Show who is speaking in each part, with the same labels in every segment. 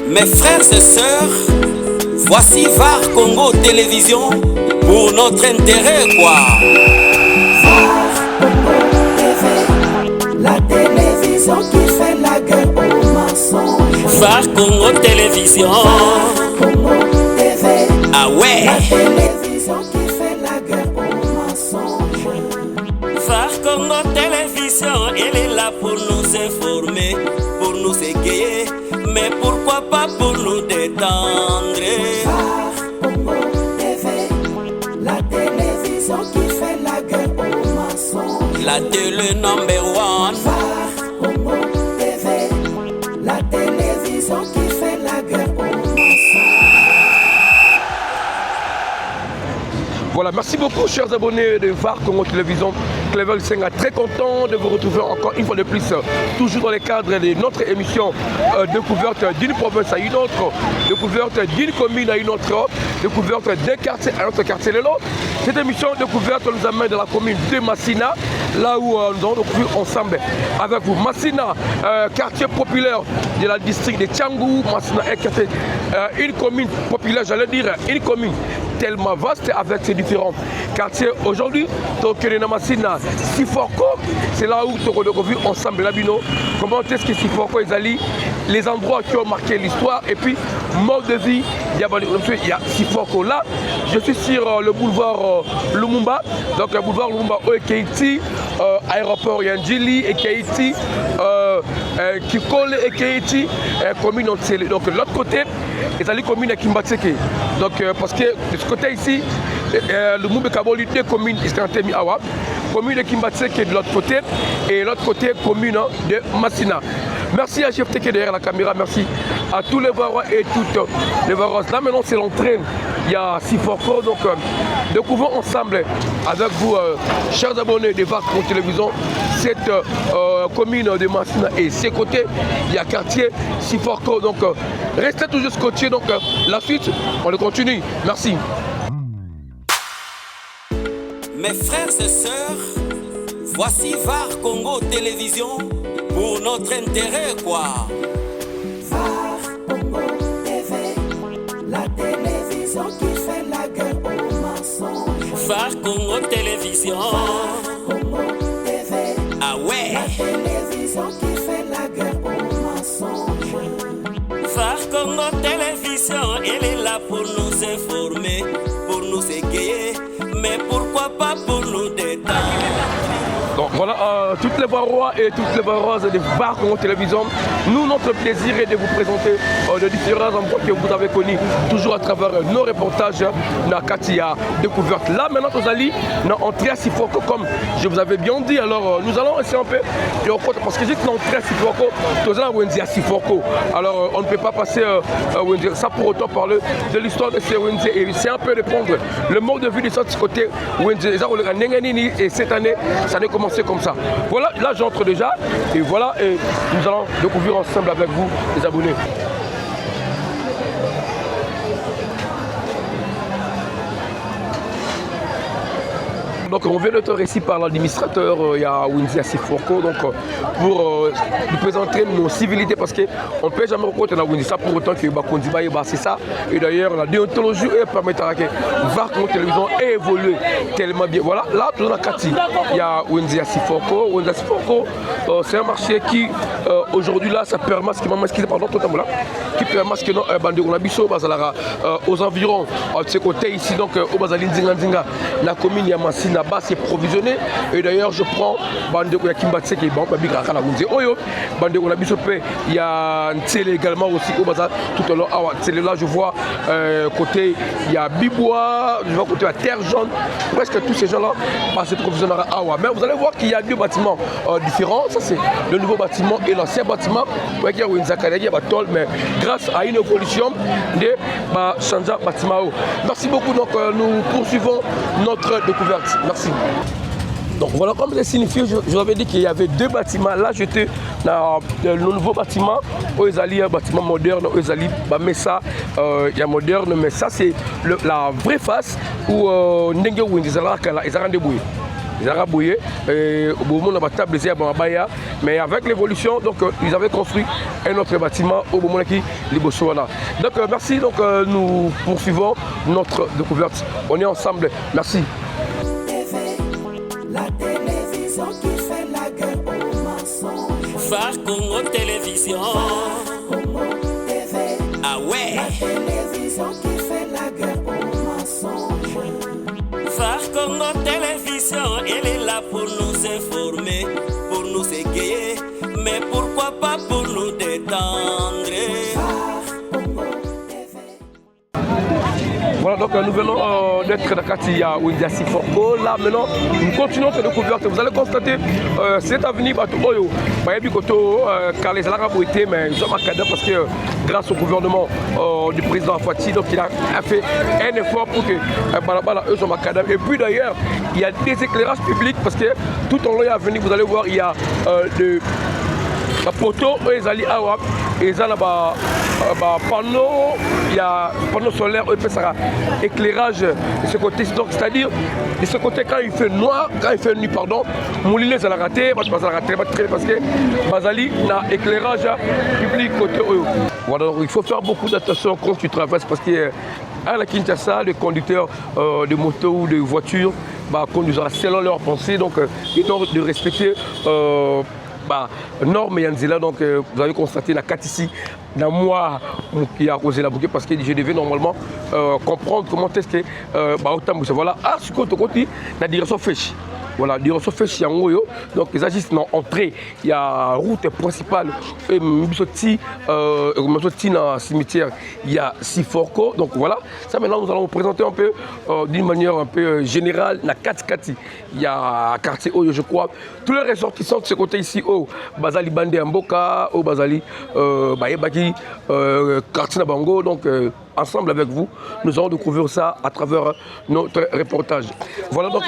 Speaker 1: Mes frères et sœurs, voici VAR Congo Télévision pour notre intérêt quoi.
Speaker 2: VAR Congo TV, la télévision qui fait la guerre aux mensonges.
Speaker 1: VAR Congo Télévision.
Speaker 2: VAR Congo TV,
Speaker 1: ah ouais.
Speaker 2: la télévision qui fait la guerre aux mensonges.
Speaker 1: VAR Congo Télévision, elle est là pour nous informer, pour nous égayer, mais pourquoi pas pour nous détendre.
Speaker 2: VAR Congo TV, la télévision qui fait la guerre aux mensonges.
Speaker 1: La télé number one.
Speaker 2: VAR Congo TV, la télévision qui fait la guerre aux mensonges.
Speaker 3: Voilà, merci beaucoup chers abonnés de VAR Congo Télévision. Clevel Senga, très content de vous retrouver encore une fois de plus, toujours dans le cadre de notre émission découverte d'une province à une autre, découverte d'une commune à une autre, découverte d'un quartier à un autre quartier. Cette émission découverte nous amène dans la commune de Massina, là où nous allons découvrir ensemble avec vous. Massina, quartier populaire de la district de Tchangou. Massina est une commune populaire, j'allais dire une commune tellement vaste avec ses différents quartiers. Aujourd'hui, donc Massina, Sifoko, c'est là où nous avons vu ensemble là, comment est-ce que Sifoko est allé, les endroits qui ont marqué l'histoire et puis mode de vie. Il y a Sifoko là. Je suis sur le boulevard Lumumba, donc le boulevard Lumumba Keiti, aéroport Yandjili et Keiti, Kikole et Keiti, commune Ontsele. Donc l'autre côté, c'est la commune à Kimbatseke. Donc parce que de ce côté ici, le Lumumba Kaboli, deux communes Istantemi Awa, commune de Kimbatseke de l'autre côté et l'autre côté commune de Massina. Merci à Chef Teke derrière la caméra, merci à tous les Varois et toutes les Varoises. Là maintenant c'est l'entrée, il y a Sifoko, donc découvrons ensemble avec vous, chers abonnés de VAR Congo Télévision, cette commune de Massina et ses côtés, il y a quartier Sifoko, donc restez toujours scotchés, donc la suite, on le continue, merci.
Speaker 1: Mes frères et sœurs, voici VAR Congo Télévision pour notre intérêt quoi.
Speaker 2: VAR Congo TV, la télévision qui fait la guerre aux mensonges.
Speaker 1: VAR Congo Télévision.
Speaker 2: VAR Congo TV,
Speaker 1: ah ouais.
Speaker 2: la télévision qui fait la guerre aux mensonges.
Speaker 1: VAR Congo Télévision, elle est là pour nous informer, pour nous égayer, mais pourquoi pas pour nous détendre.
Speaker 3: Donc voilà, toutes les Varois et toutes les Varoises de VAR Congo Télévision, nous, notre plaisir est de vous présenter de différents endroits que vous avez connus, toujours à travers nos reportages, na Katia découverte. Là, maintenant, nous allons entrer à Sifoko, comme je vous avais bien dit. Alors, nous allons essayer un peu de rencontrer, parce que juste l'entrée à Sifoko, nous allons à Sifoko. Alors, on ne peut pas passer ça pour autant parler de l'histoire de ces Wendy. Et c'est un peu de prendre le mode de vie de ce côté Wendy. Et cette année, ça a commencé comme ça. Voilà, là j'entre déjà et voilà, et nous allons découvrir ensemble avec vous les abonnés. Donc on vient d'être ici par l'administrateur, il y a Winzi Sifoko, donc pour nous présenter nos civilités, parce qu'on ne peut jamais rencontrer dans Winzi ça pour autant que c'est ça. Et d'ailleurs la déontologie permettra que VAR Congo Télévision ait évolué tellement bien. Voilà, là tout dans la Kati, il y a Winzi Sifoko. Winzi Sifoko, c'est un marché qui aujourd'hui là ça permet ce qui m'a masqué pendant tout le temps là, qui permet ce que nous on a biso aux environs de ce côté ici, donc au Bazali Nzinga, la commune Yamassina. Là-bas c'est provisionné et d'ailleurs je prends Bandeko ya Kimbatse qui est bon, Babika la Munze Oyo, Bandeko la Bisopé, il y a Ntele également aussi au bazar tout à l'heure. Là je vois côté il y a Bibois, je vois côté la Terre Jaune, presque tous ces gens-là passent provisionnaire à Awa. Mais vous allez voir qu'il y a deux bâtiments différents, ça c'est le nouveau bâtiment et l'ancien bâtiment, il y a une Zakadegi, mais grâce à une évolution de changer bâtiment. Merci beaucoup, donc nous poursuivons notre découverte. Merci. Donc voilà, comme je signifie, je vous avais dit qu'il y avait deux bâtiments. Là, j'étais dans le nouveau bâtiment. Il y a un bâtiment moderne, mais ça, il y a moderne, mais ça, c'est la vraie face où Ndenge Windizala, ils ont rendez-vous. ils ont rabouillé, au moment de la table, mais avec l'évolution, donc ils avaient construit un autre bâtiment au moment qui Libosoana. Donc merci, donc nous poursuivons notre découverte. On est ensemble, merci.
Speaker 2: La télévision qui fait la guerre aux mensonges.
Speaker 1: Phare Congo Télévision.
Speaker 2: Congo TV.
Speaker 1: Ah ouais.
Speaker 2: La télévision qui fait la guerre aux mensonges.
Speaker 1: Phare Congo Télévision, elle est là pour nous informer, pour nous égayer, mais pourquoi pas pour nous détendre.
Speaker 3: Voilà, donc nous venons d'être dans Katia ou Indiasi Forko. Là maintenant, nous continuons cette découverte. Vous allez constater cette avenue Oyo, car les Arabes ont été, mais ils ont marqué parce que grâce au gouvernement du président Fati, donc il a fait un effort pour que eux soient macadam. Et puis d'ailleurs, il y a des éclairages publics parce que tout en long à venir, vous allez voir, il y a la poteau, ils allaient à et ils ont panneau, il y a panneau solaire, éclairage de ce côté. Donc c'est-à-dire de ce côté quand il fait noir, quand il fait nuit, pardon, mon lit les a raté, parce que Bazali n'a éclairage public côté. Voilà, donc il faut faire beaucoup d'attention quand tu traverses parce que à la Kinshasa, les conducteurs de motos ou de voitures conduisent selon leur pensée, donc ils doivent de respecter normes et Yanzela, donc vous avez constaté la 4 ici, dans moi qui a causé la bouquet parce que je devais normalement comprendre comment est-ce que voilà, ce côté, la direction fèche. Voilà, direction fèche yango. Donc ils agissent dans l'entrée, il y a route principale, et dans cimetière, il y a Siforko. Donc voilà, ça maintenant nous allons vous présenter un peu d'une manière un peu générale, la Kati. Il y a quartier Oyo, je crois. Tous les ressortissants de ce côté ici, Bazali Bande Mboka, Bazali Bayebaki, quartier Nabango. Donc ensemble avec vous, nous allons découvrir ça à travers notre reportage. Voilà donc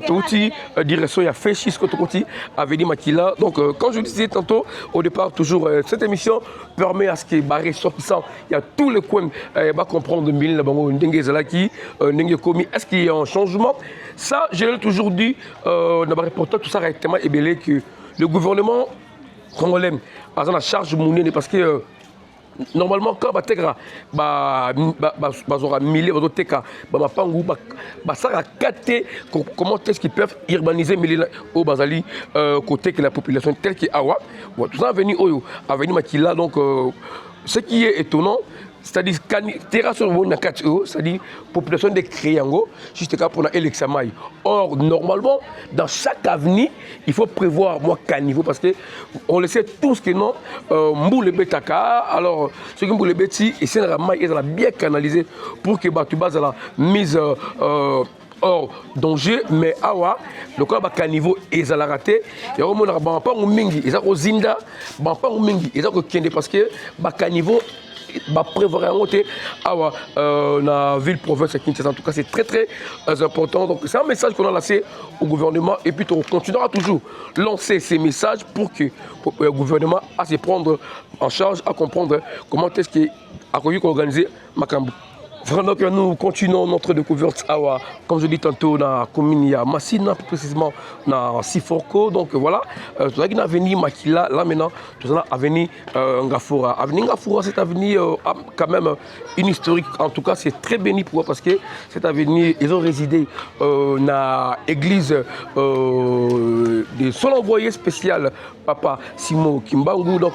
Speaker 3: Touti, direction il y a fait Chisco Touti, Aveni Makila. Donc quand je disais tantôt, au départ toujours, cette émission permet à ce que les ressortissants, il y a tous les coins, comprendre Mille Nabango, Ndenge Zalaki, Ndenge Komi, est-ce qu'il y a un changement? Ça, je l'ai toujours dit, dans le reportage, tout ça a été tellement ébellé que le gouvernement congolais a la charge mounée parce que normalement quand bategra bazora milliers bazoteka mapangu basara kate comment est-ce qu'ils peuvent urbaniser milliers au bazali côté que la population telle que awa tout ça venu oyo aveni makila. Donc ce qui est étonnant, c'est-à-dire terrasse sur le c'est-à-dire population de Créango, juste pour l'élection. Or, normalement, dans chaque avenue, il faut prévoir qu'un niveau, parce qu'on le sait tous que non, Mboule Betaka, alors, ce que Mboule Beti, et c'est bien canalisé pour que tu bases la mise hors danger, mais awa, le cas à niveau est à la raté. Il y a un pas mingi, ils ont zinda, pas mingi, ils ont parce que à niveau prévoir la ville province Kinshasa. En tout cas, c'est très très important. Donc c'est un message qu'on a lancé au gouvernement et puis on continuera toujours lancer ces messages pour que le gouvernement a se prendre en charge, à comprendre comment est-ce qu'il a organisé Makambu. Vraiment que nous continuons notre découverte comme je dis tantôt, dans la commune à Massina, plus précisément dans Siforko. Donc voilà, tout ça qui est avenue Makila, là maintenant, tout ça avenue Ngafoura. Avenue Ngafoura, cette avenue a quand même une historique. En tout cas, c'est très béni pour eux parce que cette avenue, ils ont résidé dans l'église de son envoyé spécial, Papa Simon Kimbangu. Donc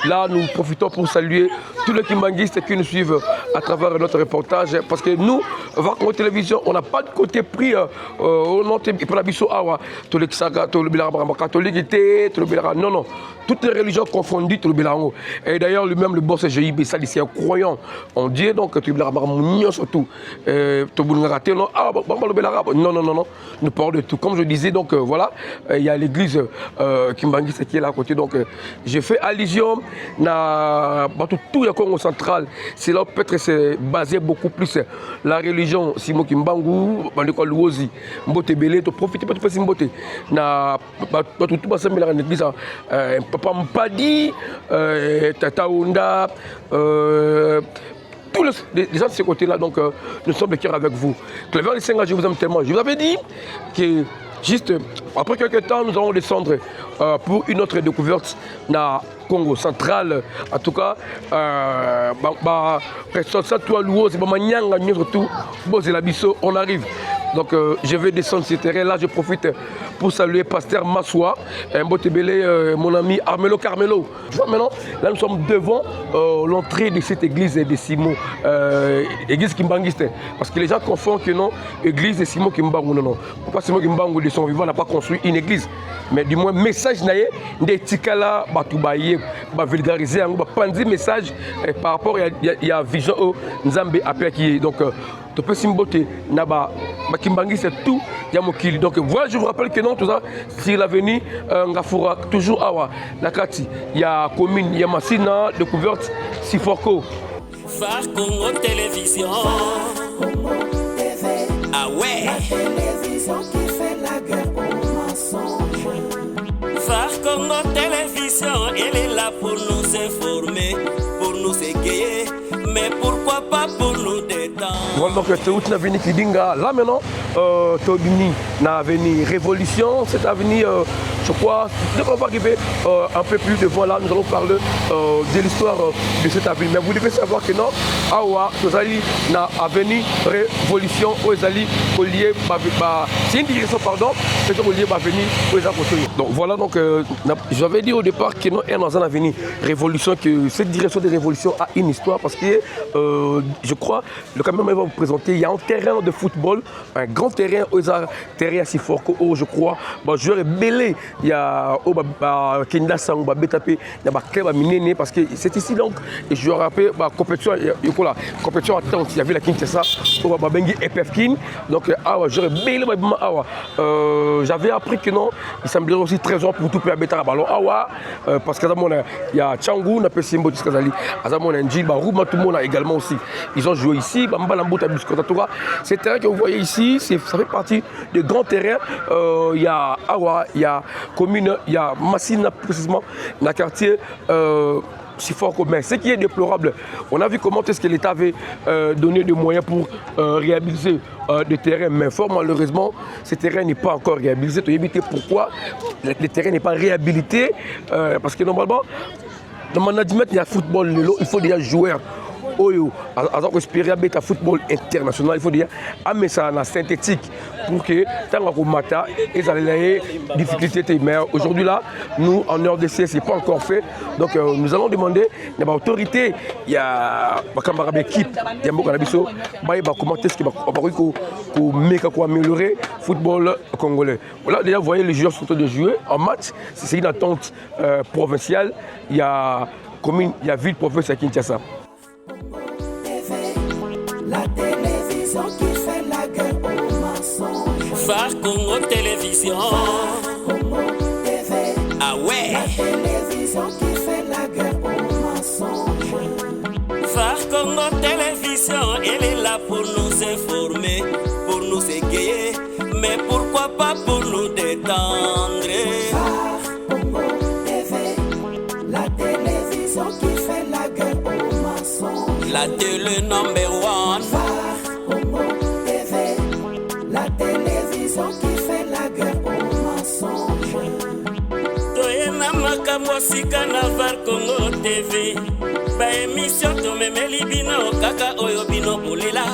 Speaker 3: là, nous profitons pour saluer tous les kimbanguistes qui nous suivent à travers notre reportage, parce que nous, voir la télévision, on n'a pas de côté pris au nom de la biso awa, tous les catholiques, non, non, toutes les religions confondues, tout le bilango. Et d'ailleurs, lui-même, le boss GIB, ça, c'est un croyant en Dieu, donc tu le surtout, non, non, non, nous parlons de tout. Comme je disais, donc voilà, il y a l'église Kimbangi qui est là à côté, donc j'ai fait allusion à tout le Congo central, c'est là peut-être c'est basé beaucoup plus la religion Simon Kimbangu, Bandeko Luozi, Mbote Belé, tu profites pas de faire Mbote. Na tout basé mais la l'église Papa Mpadi, Tata Onda, tous les gens de ce côté-là, donc nous sommes de cœur avec vous. Cléver Lissenga, je vous aime tellement. Je vous avais dit que Juste, après quelques temps, nous allons descendre pour une autre découverte dans Congo central. En tout cas, on arrive. Donc je vais descendre ce terrain. Là, je profite pour saluer Pasteur Massoua, mon ami Armelo Carmelo. Maintenant, là, nous sommes devant l'entrée de cette église de Simon, église Kimbangiste. Parce que les gens confondent que non, église de Simon Kimbangu, non. Pourquoi Simon Kimbangu de son vivant n'a pas construit une église? Mais du moins, message naïe, des tikala, batoubaye, vulgariser, pandi message par rapport à vision au Nzambe après qui donc tu peux s'imboter naba Kimbangi c'est tout Yamokili. Donc voilà, je vous rappelle que non tout ça sur l'avenue Ngafura toujours awa Nakati, il y a commune, il y a Massina découverte Siforko.
Speaker 1: Phare Congo Télévision.
Speaker 2: Congo TV.
Speaker 1: Ah ouais.
Speaker 2: La télévision qui fait la guerre aux mensonges.
Speaker 1: Phare Congo Télévision, elle est là pour nous informer, pour nous égayer, mais pourquoi pas pour nous détendre.
Speaker 3: Voilà donc c'est où tu venu Kidinga. Là maintenant, tu es venu dans l'avenue Révolution, cette avenue, je crois, dès qu'on va arriver un peu plus devant là, nous allons parler de l'histoire de cette avenue. Mais vous devez savoir que non, Awa, nous allons dans l'avenue Révolution, où ils allaient collier, c'est une direction, pardon, c'est une collier l'avenue où ils ont. Donc voilà, donc j'avais dit au départ que non, dans une avenue Révolution, que cette direction de Révolution a une histoire parce que je crois, le caméraman va vous présenter, il y a un terrain de football, un grand terrain, un terrain assez fort, je crois, joueur est belé. Il y a Kenda Sang, Betapé, il y a Club Minéné parce que c'est ici donc, et je rappelle, compétition attente, il y avait la Kinshasa, Bengi Epefkin, donc j'aurais belé, j'avais appris que non, il semblerait aussi très pour tout pour Betara Ballon Awa, parce qu'il y a Tchangou, on a fait Simbo Tiskazali, Azamon Nji, Rouma, tout le monde également aussi, ils ont joué ici, c'est terrain que vous voyez ici, ça fait partie des grands terrains, il y a Awa, il y a commune, il y a Massina précisément, dans le quartier si fort commun. Ce qui est déplorable, on a vu comment est-ce que l'État avait donné des moyens pour réhabiliter des terrains, mais fort malheureusement, ce terrain n'est pas encore réhabilité. Tu as évité pourquoi le terrain n'est pas réhabilité, parce que normalement, dans le management, il y a football, il faut déjà jouer. Oyo, alors espérer un football international, il faut dire, mais ça en synthétique pour que tant qu'on mata, ils allaient difficulté. Mais aujourd'hui là, nous en RDC, c'est pas encore fait. Donc nous allons demander à l'autorité, il y a ma camarade équipe, il y a beaucoup d'habitants, comment est-ce qu'il va améliorer le football congolais. Voilà, déjà vous voyez les joueurs sont en train de jouer en match, c'est une attente provinciale. Il y a commune, il y a ville province à Kinshasa.
Speaker 2: La télévision qui fait la guerre aux mensonges.
Speaker 1: Phare Congo Télévision.
Speaker 2: Congo TV.
Speaker 1: Ah ouais.
Speaker 2: La télévision qui fait la guerre aux mensonges.
Speaker 1: Phare Congo Télévision, elle est là pour nous informer, pour nous égayer, mais pourquoi pas pour nous détendre.
Speaker 2: Phare Congo TV. La télévision qui fait la guerre aux mensonges.
Speaker 1: La télé number one.
Speaker 2: Phare Congo TV. La télévision qui fait la guerre aux mensonges.
Speaker 1: Toyena makambo sika na Phare Congo TV. Ba émission to memeli bino kaka oyo bino bolela.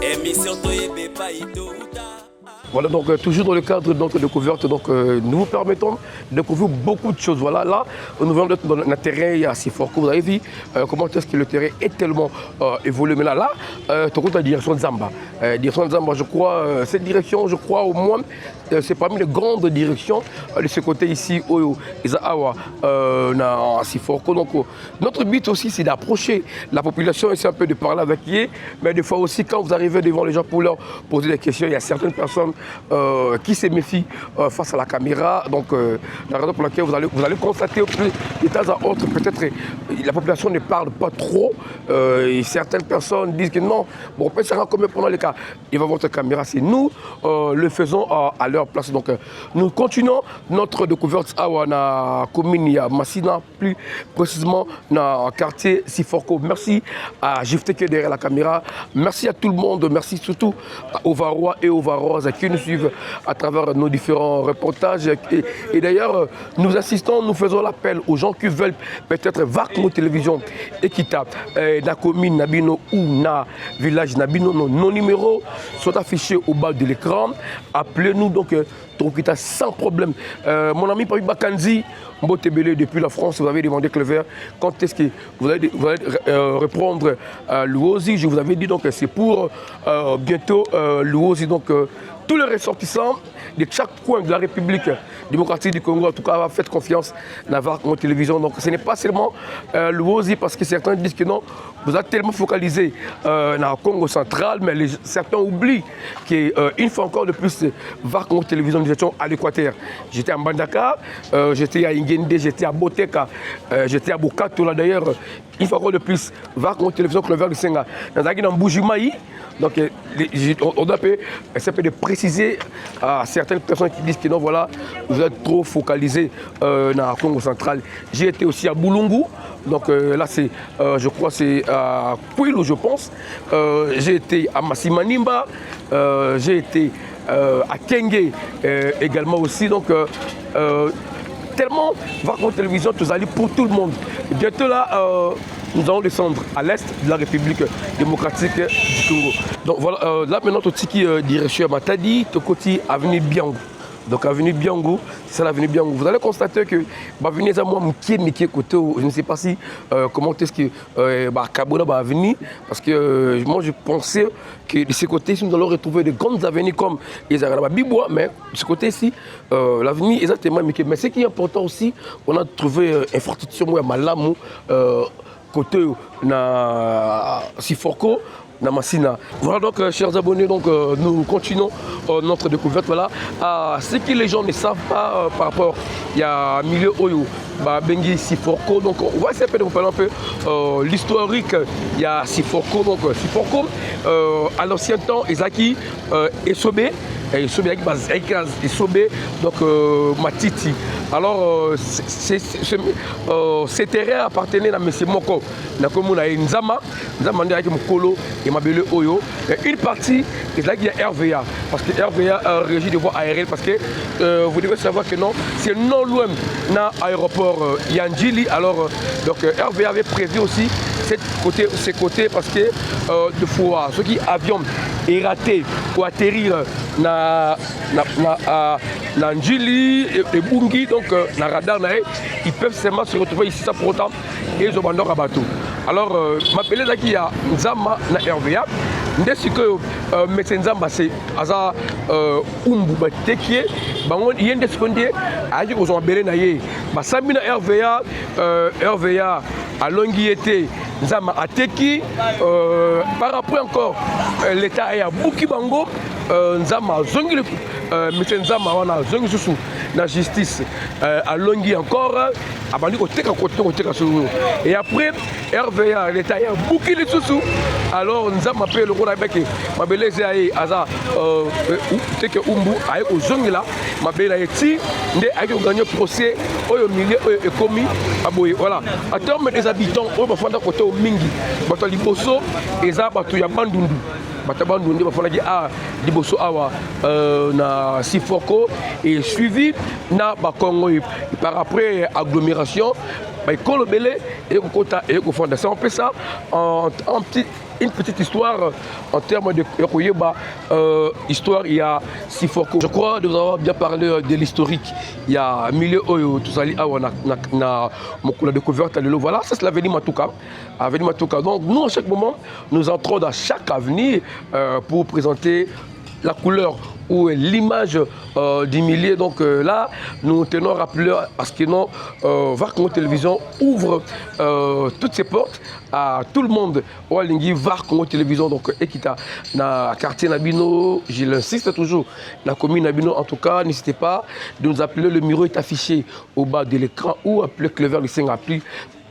Speaker 1: Émission to yebe pa ito uta.
Speaker 3: Voilà, donc toujours dans le cadre de notre découverte, donc, nous vous permettons de découvrir beaucoup de choses. Voilà, là, nous venons d'être dans un terrain assez fort. Vous avez vu comment est-ce que le terrain est tellement évolué. Mais là, tu comptes la direction de Zamba. Direction de Zamba, je crois, cette direction, je crois au moins, c'est parmi les grandes directions de ce côté ici, au Isahawa, assez fort. Donc, notre but aussi, c'est d'approcher la population et c'est un peu de parler avec eux. Mais des fois aussi, quand vous arrivez devant les gens pour leur poser des questions, il y a certaines personnes qui se méfient face à la caméra. Donc, la raison pour laquelle vous allez constater de temps à autre, peut-être la population ne parle pas trop. Et certaines personnes disent que non, bon, on peut se rendre comme pendant les cas. Il va votre caméra, c'est nous le faisons à leur place. Donc, nous continuons notre découverte à la commune à Massina, plus précisément dans le quartier Siforko. Merci à Gifte qui est derrière la caméra. Merci à tout le monde. Merci surtout aux Varois et aux Varoises qui nous suivent à travers nos différents reportages. Et d'ailleurs, nous assistons, nous faisons l'appel aux gens qui veulent peut-être voir Congo Télévision et qui tapent la commune Nabino ou na village Nabino. Nos numéros sont affichés au bas de l'écran. Appelez-nous donc sans problème. Mon ami Papi Bakanzi, Mbotebele depuis la France, vous avez demandé Clever quand est-ce que vous allez reprendre l'Uozi. Je vous avais dit donc c'est pour bientôt l'Uozi. Donc tous les ressortissants de chaque coin de la République démocratique du Congo, en tout cas, faites confiance à voir Congo Télévision. Donc ce n'est pas seulement l'Uozi, parce que certains disent que non, vous êtes tellement focalisé dans le Congo central, mais certains oublient qu'une fois encore de plus, voir Congo Télévision, nous étions à l'Équateur. J'étais à Mbandaka, j'étais à Ingende, j'étais à Boteka, j'étais à Bokato, là d'ailleurs, une fois encore de plus, voir Congo Télévision, Clever du Senga. Dans Mbujimaï. Donc, on doit essayer de préciser à certaines personnes qui disent que non, voilà, vous êtes trop focalisés dans le Congo central. J'ai été aussi à Boulungu, donc là, c'est, je crois, c'est à Kouilou, je pense. J'ai été à Massimanimba, j'ai été à Kenge également aussi. Donc, tellement, voir Congo Télévision, tout ça, pour tout le monde. Et bientôt là, nous allons descendre à l'est de la République démocratique du Congo. Donc voilà, là maintenant, tout ce qui est direction Matadi, tout côté avenue Biangou. Donc avenue Biangou, c'est ça l'avenue Biangou. Vous allez constater que l'avenue est moi qui côté, je ne sais pas si comment est-ce que Kabona va venir, parce que moi je pensais que de ce côté-ci nous allons retrouver de grandes avenues comme Ezara Bibois, mais de ce côté-ci l'avenue est exactement mais ce qui est important aussi, on a trouvé infrastructure à Malamu côté na Siforko. Namasina. Voilà donc, chers abonnés, donc, nous continuons notre découverte. Voilà. Ce que les gens ne savent pas par rapport, il y a milieu Oyo, Bengi Siforko. Donc, on va essayer de vous parler un peu l'historique. Il y a Siforko. Donc, Siforko, à l'ancien temps, Ezaki Esobé. Esobé, donc Matiti. Alors, ces terrains appartenaient à M. Moko. Nous avons Nzama, Nzama avec Mokolo et Mabele Oyo. Une partie, c'est là qu'il y a RVA. Parce que RVA régit de voies aériennes. Parce que vous devez savoir que non, c'est non loin dans l'aéroport Yandjili. Alors, donc RVA avait prévu aussi ces côtés parce que de fois, ceux qui avions raté pour atterrir na Njili et Bungi, donc na radar, ils peuvent seulement se retrouver ici, ça pour autant, et ils ont bandé à bateau. Alors, m'appelez là qu'il y a Nzama na RVA. Dès que médecin Nzamba c'est Aza Umbu Batekie, il y a des secondes, à dire qu'ils ont appelé Naye. Samina RVA, RVA à Longuiété, Nzama à Teki, par après encore, l'État est à Bukibango, Nzama Zongi, médecin Nzama a Zongi Soussou, la justice à Longui encore, à Bandi au Teka côté et après, RVA, l'État est à Bukili Soussou, alors Nzama appelle le rôle avec ma belle Aza Teke Umbu, avec au Zongi là, ma belle Eti, avec au gagné procès, au milieu et commis, voilà. À terme des habitants, on va faire un côté au Mingi, Bato Liboso, et ça, Bato Yabandundu. Batabandundu, Bato Liboso Awa, na Sifoko, et suivi na Bakongo, par après agglomération, Kolobele et Kota et Fondation. On fait ça une petite histoire en termes de histoire. Il y a Sifoko. Je crois de vous avoir bien parlé de l'historique. Il y a milieu Oyo, tout ça, on a découvert le voilà, c'est l'avenue Matuka. Avenue Matuka. Donc nous, à chaque moment, nous entrons dans chaque avenue pour présenter la couleur ou l'image du millier. Donc là, nous tenons à rappeler parce que non, VAR Congo Télévision ouvre toutes ses portes à tout le monde. VAR Congo Télévision, donc Ekita, dans le quartier Nabino, je l'insiste toujours, la commune Nabino, en tout cas, n'hésitez pas de nous appeler. Le numéro est affiché au bas de l'écran ou appelez Clever le 5 appli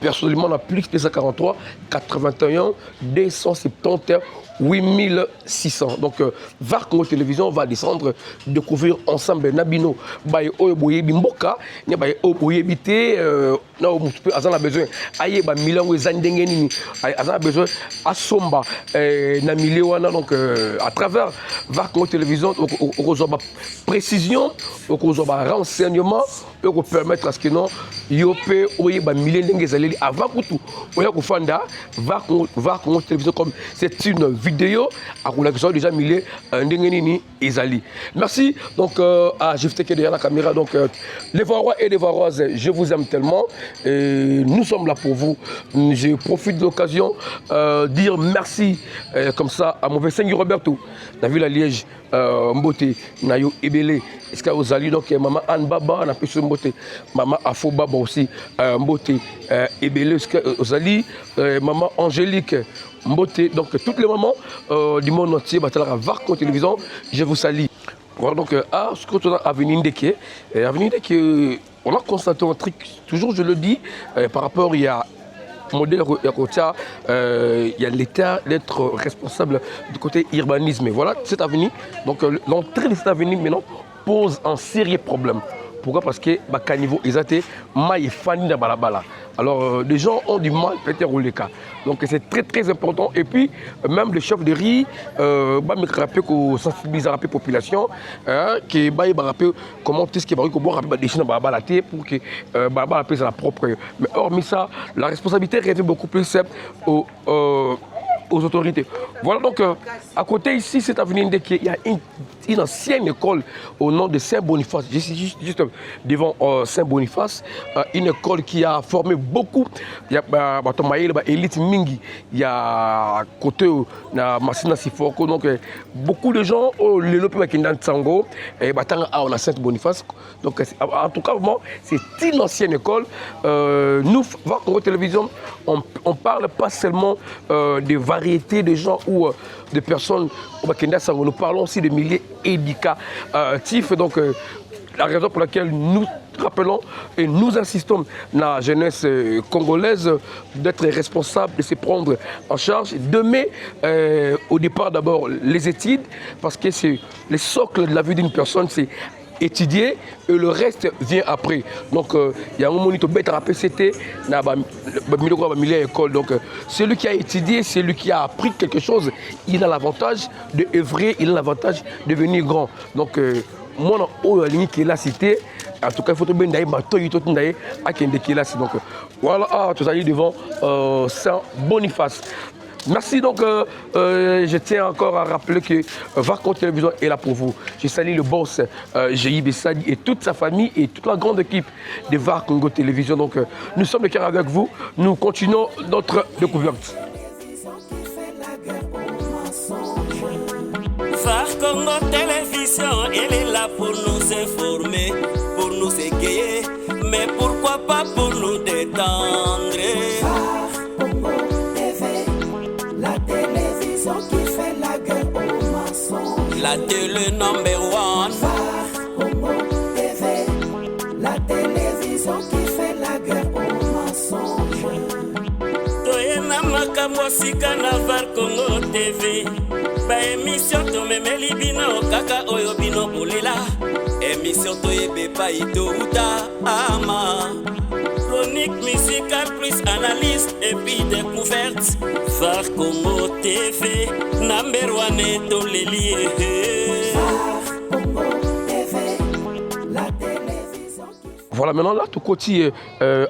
Speaker 3: personnellement on a plus de 243 81 270 8600. Donc, VAR Congo Télévision va descendre, découvrir ensemble Nabino, Baye Oyoboye Bimboka, Baye Oyoboye Bité, Azan a besoin, Aye, Milan, Zandengeni, Azan a besoin, Asomba, Namilewana, donc à travers VAR Congo Télévision, on a précision, on a renseignement, on peut permettre à ce que non, Yopé, Oye, Milen Dengezaleli, avant tout, Oya Kofanda, VAR Congo Télévision, comme c'est une vidéo à Roulaxon déjà millé Ndengenini Ezali. Merci donc à JFT qui est derrière la caméra. Donc les Varois et les Varoises, je vous aime tellement. Et nous sommes là pour vous. Je profite de l'occasion dire merci comme ça à mon voisin Roberto, la ville à Liège, Mbote, Nayo Ebele, est-ce qu'il y a Ozali, donc maman Anne Baba, on a pu se Mbote, maman Afo Baba aussi, Mbote, Ebele, est-ce qu'il y a Ozali, maman Angélique, Mbote, donc toutes les mamans du monde entier, à VAR Congo Télévision, je vous salue. Voilà donc à ce qu'on a Avenue Ndeke, on a constaté un truc, toujours je le dis, par rapport il y a modèle il y a l'État d'être responsable du côté urbanisme. Et voilà cette avenue, donc l'entrée de cette avenue maintenant pose un sérieux problème. Pourquoi? Parce que à niveau exacté, maille fani dans balabala. Alors les gens ont du mal peut-être rouler le cas. Donc c'est très très important. Et puis même le chef de riz, me rappeler qu'on sensibilise la population, qui va rappeler comment est-ce qu'il va rappeler des choses dans balabala pour que balabala puisse la propre. Mais hormis ça, la responsabilité revient beaucoup plus aux autorités. Voilà donc à côté ici, cette avenue il y a une ancienne école au nom de Saint-Boniface, juste devant Saint-Boniface, une école qui a formé beaucoup, il y a élite Mingi, il y a côté na Massina Sifoko, donc beaucoup de gens le lopé qui dans Tsango et on a Saint-Boniface. Donc en tout cas c'est une ancienne école. Nous VAR Congo Télévision, on parle pas seulement des variétés de gens ou de personnes au Kenya, nous parlons aussi de milieux éducatifs. Donc la raison pour laquelle nous rappelons et nous insistons dans la jeunesse congolaise d'être responsable, de se prendre en charge, de mettre au départ d'abord les études, parce que c'est le socle de la vie d'une personne, c'est étudier et le reste vient après. Donc il y a un moment où tu as PCT, école. Donc celui qui a étudié, celui qui a appris quelque chose, il a l'avantage de œuvrer, il a l'avantage de devenir grand. Donc moi, la ligne qui est la cité, en tout cas, il faut que donc voilà, tout ça devant Saint-Boniface. Merci donc, je tiens encore à rappeler que VAR Congo Télévision est là pour vous. Je salue le boss J.I. Bessadi et toute sa famille et toute la grande équipe de VAR Congo Télévision. Donc nous sommes de cœur avec vous, nous continuons notre découverte.
Speaker 1: VAR Congo Télévision, elle est là pour nous informer, pour nous égayer, mais pourquoi pas pour nous détendre. La télé number one.
Speaker 2: VAR Congo TV, la télévision qui fait la guerre aux mensonges.
Speaker 1: Toyena makambo sika na VAR Congo TV. Ba émission to memeli bino kaka oyo bino bolela. Émission to yebe pa ito uta ama. Chronique musicale plus analyse et puis découverte. VAR Congo TV, number one et tous les liés.
Speaker 2: VAR Congo TV, la télévision qui fait...
Speaker 3: Voilà, maintenant là, tout côté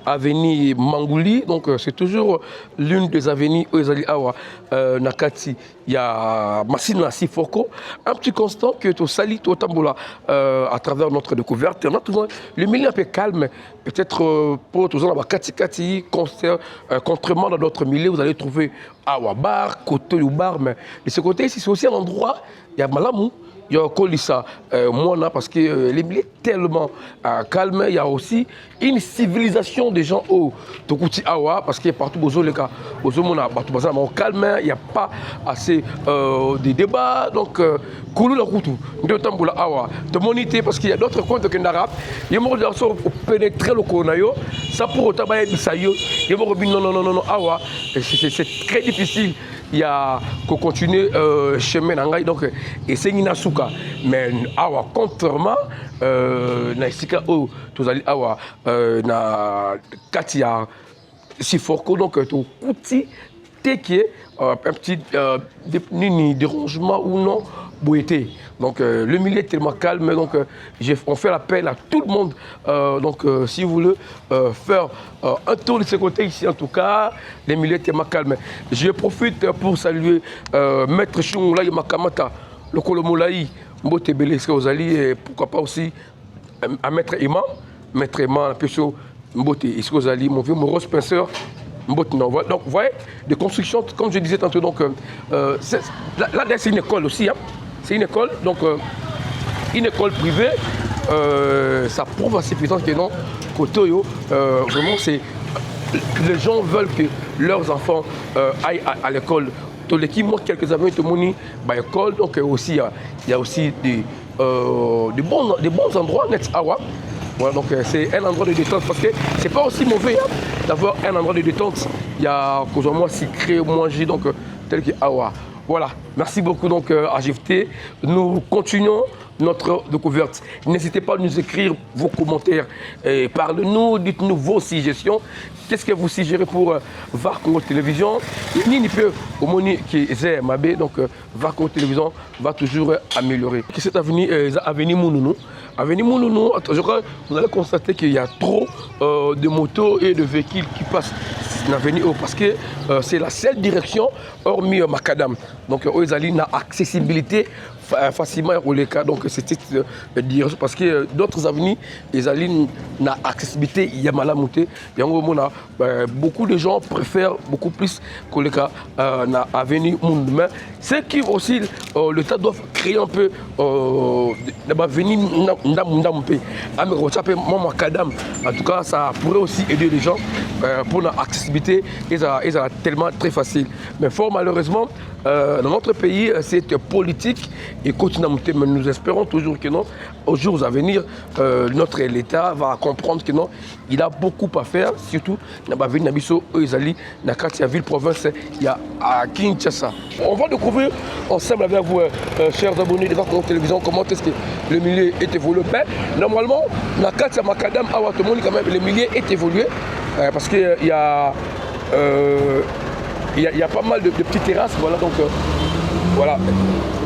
Speaker 3: avenue Mangouli, donc c'est toujours l'une des avenues où ils awa Nakati, il y a Massina Sifoko, un petit constant que tu salis tout Tambola à travers notre découverte. On a toujours le milieu un peu calme, peut-être pour toujours la Kati concert, contrairement dans d'autres milieux, vous allez trouver Awa Bar, côté du bar, mais de ce côté ici, c'est aussi un endroit, il y a Malamou. il y a Kolissa, Mona, parce que les milieux tellement calme. Il y a aussi une civilisation des gens au Tokuti Awa, parce que partout aux les cas, aux hommes, partout au calme, il n'y a pas assez de débats. Donc, Koulou la Koutou, de Tamboula Awa, de moniter, parce qu'il y a d'autres comptes que l'arabe. Il y a des gens qui pénétrer le Konayo, ça pour autant, il y a des gens qui non, Awa, c'est très difficile. Il y a qu'on continue chemin nangai donc et c'est une souka mais awa contrairement na isika o tozali awa na katia siforko donc to kuti teke un petit dérangement ou non boité. Donc le milieu est tellement calme, donc on fait l'appel à tout le monde. Donc si vous voulez faire un tour de ce côté ici, en tout cas, le milieu est tellement calme. Je profite pour saluer Maître Chungoulaï Makamata, le Kolomoulaï, Mbote Belé, et pourquoi pas aussi à Maître Imam, la Pécho Mbote Iskozali, mon vieux Moros Pinceur. Donc, vous voyez, des constructions, comme je disais tantôt, donc, là, c'est une école aussi. Hein. C'est une école, donc une école privée, ça prouve assez puissant que non, Kotoyo, vraiment, c'est les gens veulent que leurs enfants aillent à l'école. Tous les qui montrent quelques années de moni, à l'école, donc aussi, il y a aussi des bons endroits, net awa. Voilà, donc c'est un endroit de détente parce que c'est pas aussi mauvais hein, d'avoir un endroit de détente. Il y a cause moi si créer manger donc tel que awa. Voilà, merci beaucoup donc à GFT. Nous continuons notre découverte. N'hésitez pas à nous écrire vos commentaires. Parlez-nous, dites-nous vos suggestions. Qu'est-ce que vous suggérez pour VAR Congo Télévision? Ni peut au moni qui est Mabé, donc VAR Congo Télévision va toujours améliorer. Cette avenue Mounounou. Avenue Mounounou, je crois que vous allez constater qu'il y a trop de motos et de véhicules qui passent dans l'avenue parce que c'est la seule direction hormis Macadam. Donc, ils ont une accessibilité facilement au cas. Donc, c'était dire parce que d'autres avenues, ils ont une accessibilité. Il y a Malamouté. Beaucoup de gens préfèrent beaucoup plus que le cas dans l'avenue Moundoumen. C'est qui aussi l'État doit créer un peu l'avenue Ndamoumpé. En tout cas, ça pourrait aussi aider les gens pour l'accessibilité. Ils ont tellement très facile. Mais fort malheureusement, dans notre pays, c'est politique et continue à monter. Mais nous espérons toujours que non, aux jours à venir, l'État va comprendre que non, il a beaucoup à faire, surtout dans la ville Nabiso, Oezali, dans la ville province, il y a à Kinshasa. On va découvrir ensemble avec vous, chers abonnés de VAR Congo Télévision, comment est-ce que le milieu est évolué. Mais normalement, dans la carte Macadam, quand même, le milieu est évolué parce qu'il y a. Il y a pas mal de petites terrasses, voilà, donc voilà.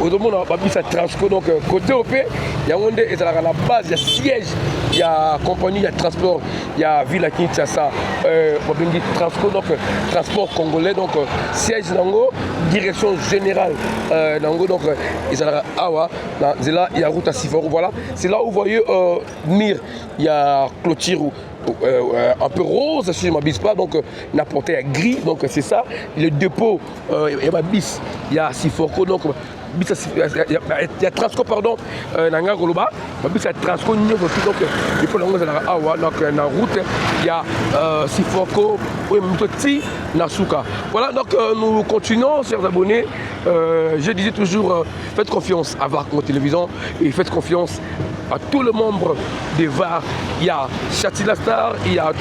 Speaker 3: Aujourd'hui, on a mis ça Transco, donc côté OP, il y a la base, il y a siège, il y a compagnie, il y a transport, il y a ville à Kinshasa, Transco, donc transport congolais, donc siège Nango, direction générale Nango, donc ils ont Awa, c'est là, il y a route à Siforo, voilà. C'est là où vous voyez Mir, il y a clôture un peu rose, si je ne m'abuse pas, donc la portée est gris, donc c'est ça. Le dépôt, il y a bis, il y a Sifoko, donc il y a Transco, pardon, Nanga Goloba, il y a Transco, donc il faut donc la route, il y a Sifoko, Nasuka. Voilà, donc nous continuons, chers abonnés. Je disais toujours, faites confiance à VAR Congo Télévision et faites confiance à tous les membres des VAR. Il y a Chatila Star, il y a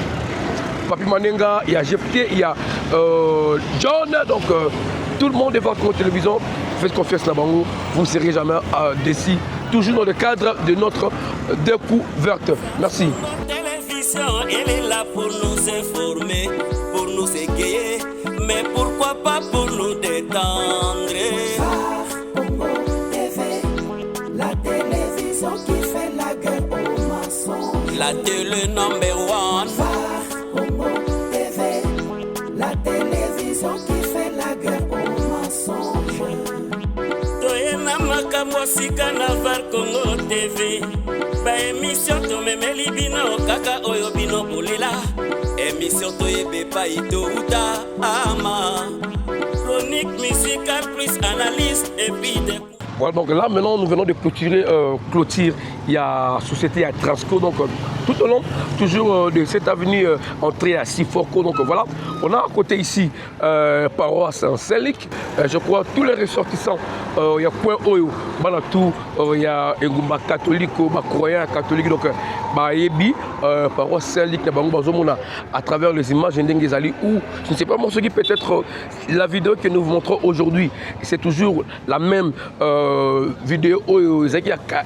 Speaker 3: Papi Manenga, il y a GFT, il y a John, donc tout le monde des VAR Congo Télévision. Faites confiance à Bango, vous ne serez jamais déçus, toujours dans le cadre de notre découverte. Merci.
Speaker 1: Elle est là pour nous informer, pour nous égayer, mais pourquoi pas pour nous détendre.
Speaker 2: Congo TV, la télévision qui fait la guerre aux mensonges.
Speaker 1: La télé number one.
Speaker 2: Congo TV, la télévision qui fait la guerre aux mensonges.
Speaker 1: Toyena makambo sika na VAR Congo TV. Ba émission to memeli bino kaka oyo bino bolela. Émission to yebe pa ito uta ama. Chronique musicale plus analyse et puis des
Speaker 3: Voilà, donc là maintenant nous venons de clôturer Clôture, il y a société à Transco, donc tout au long toujours de cette avenue entrée à Siforco, donc voilà, on a à côté ici paroisse Saint-Luc, je crois tous les ressortissants, il y a Point Oyo, Banatou, il y a Engumba catholique, croyant catholique, donc Bayebi, paroisse Saint-Luc, à travers les images d'Engezali, ou je ne sais pas moi ce qui peut être la vidéo que nous vous montrons aujourd'hui, c'est toujours la même vidéo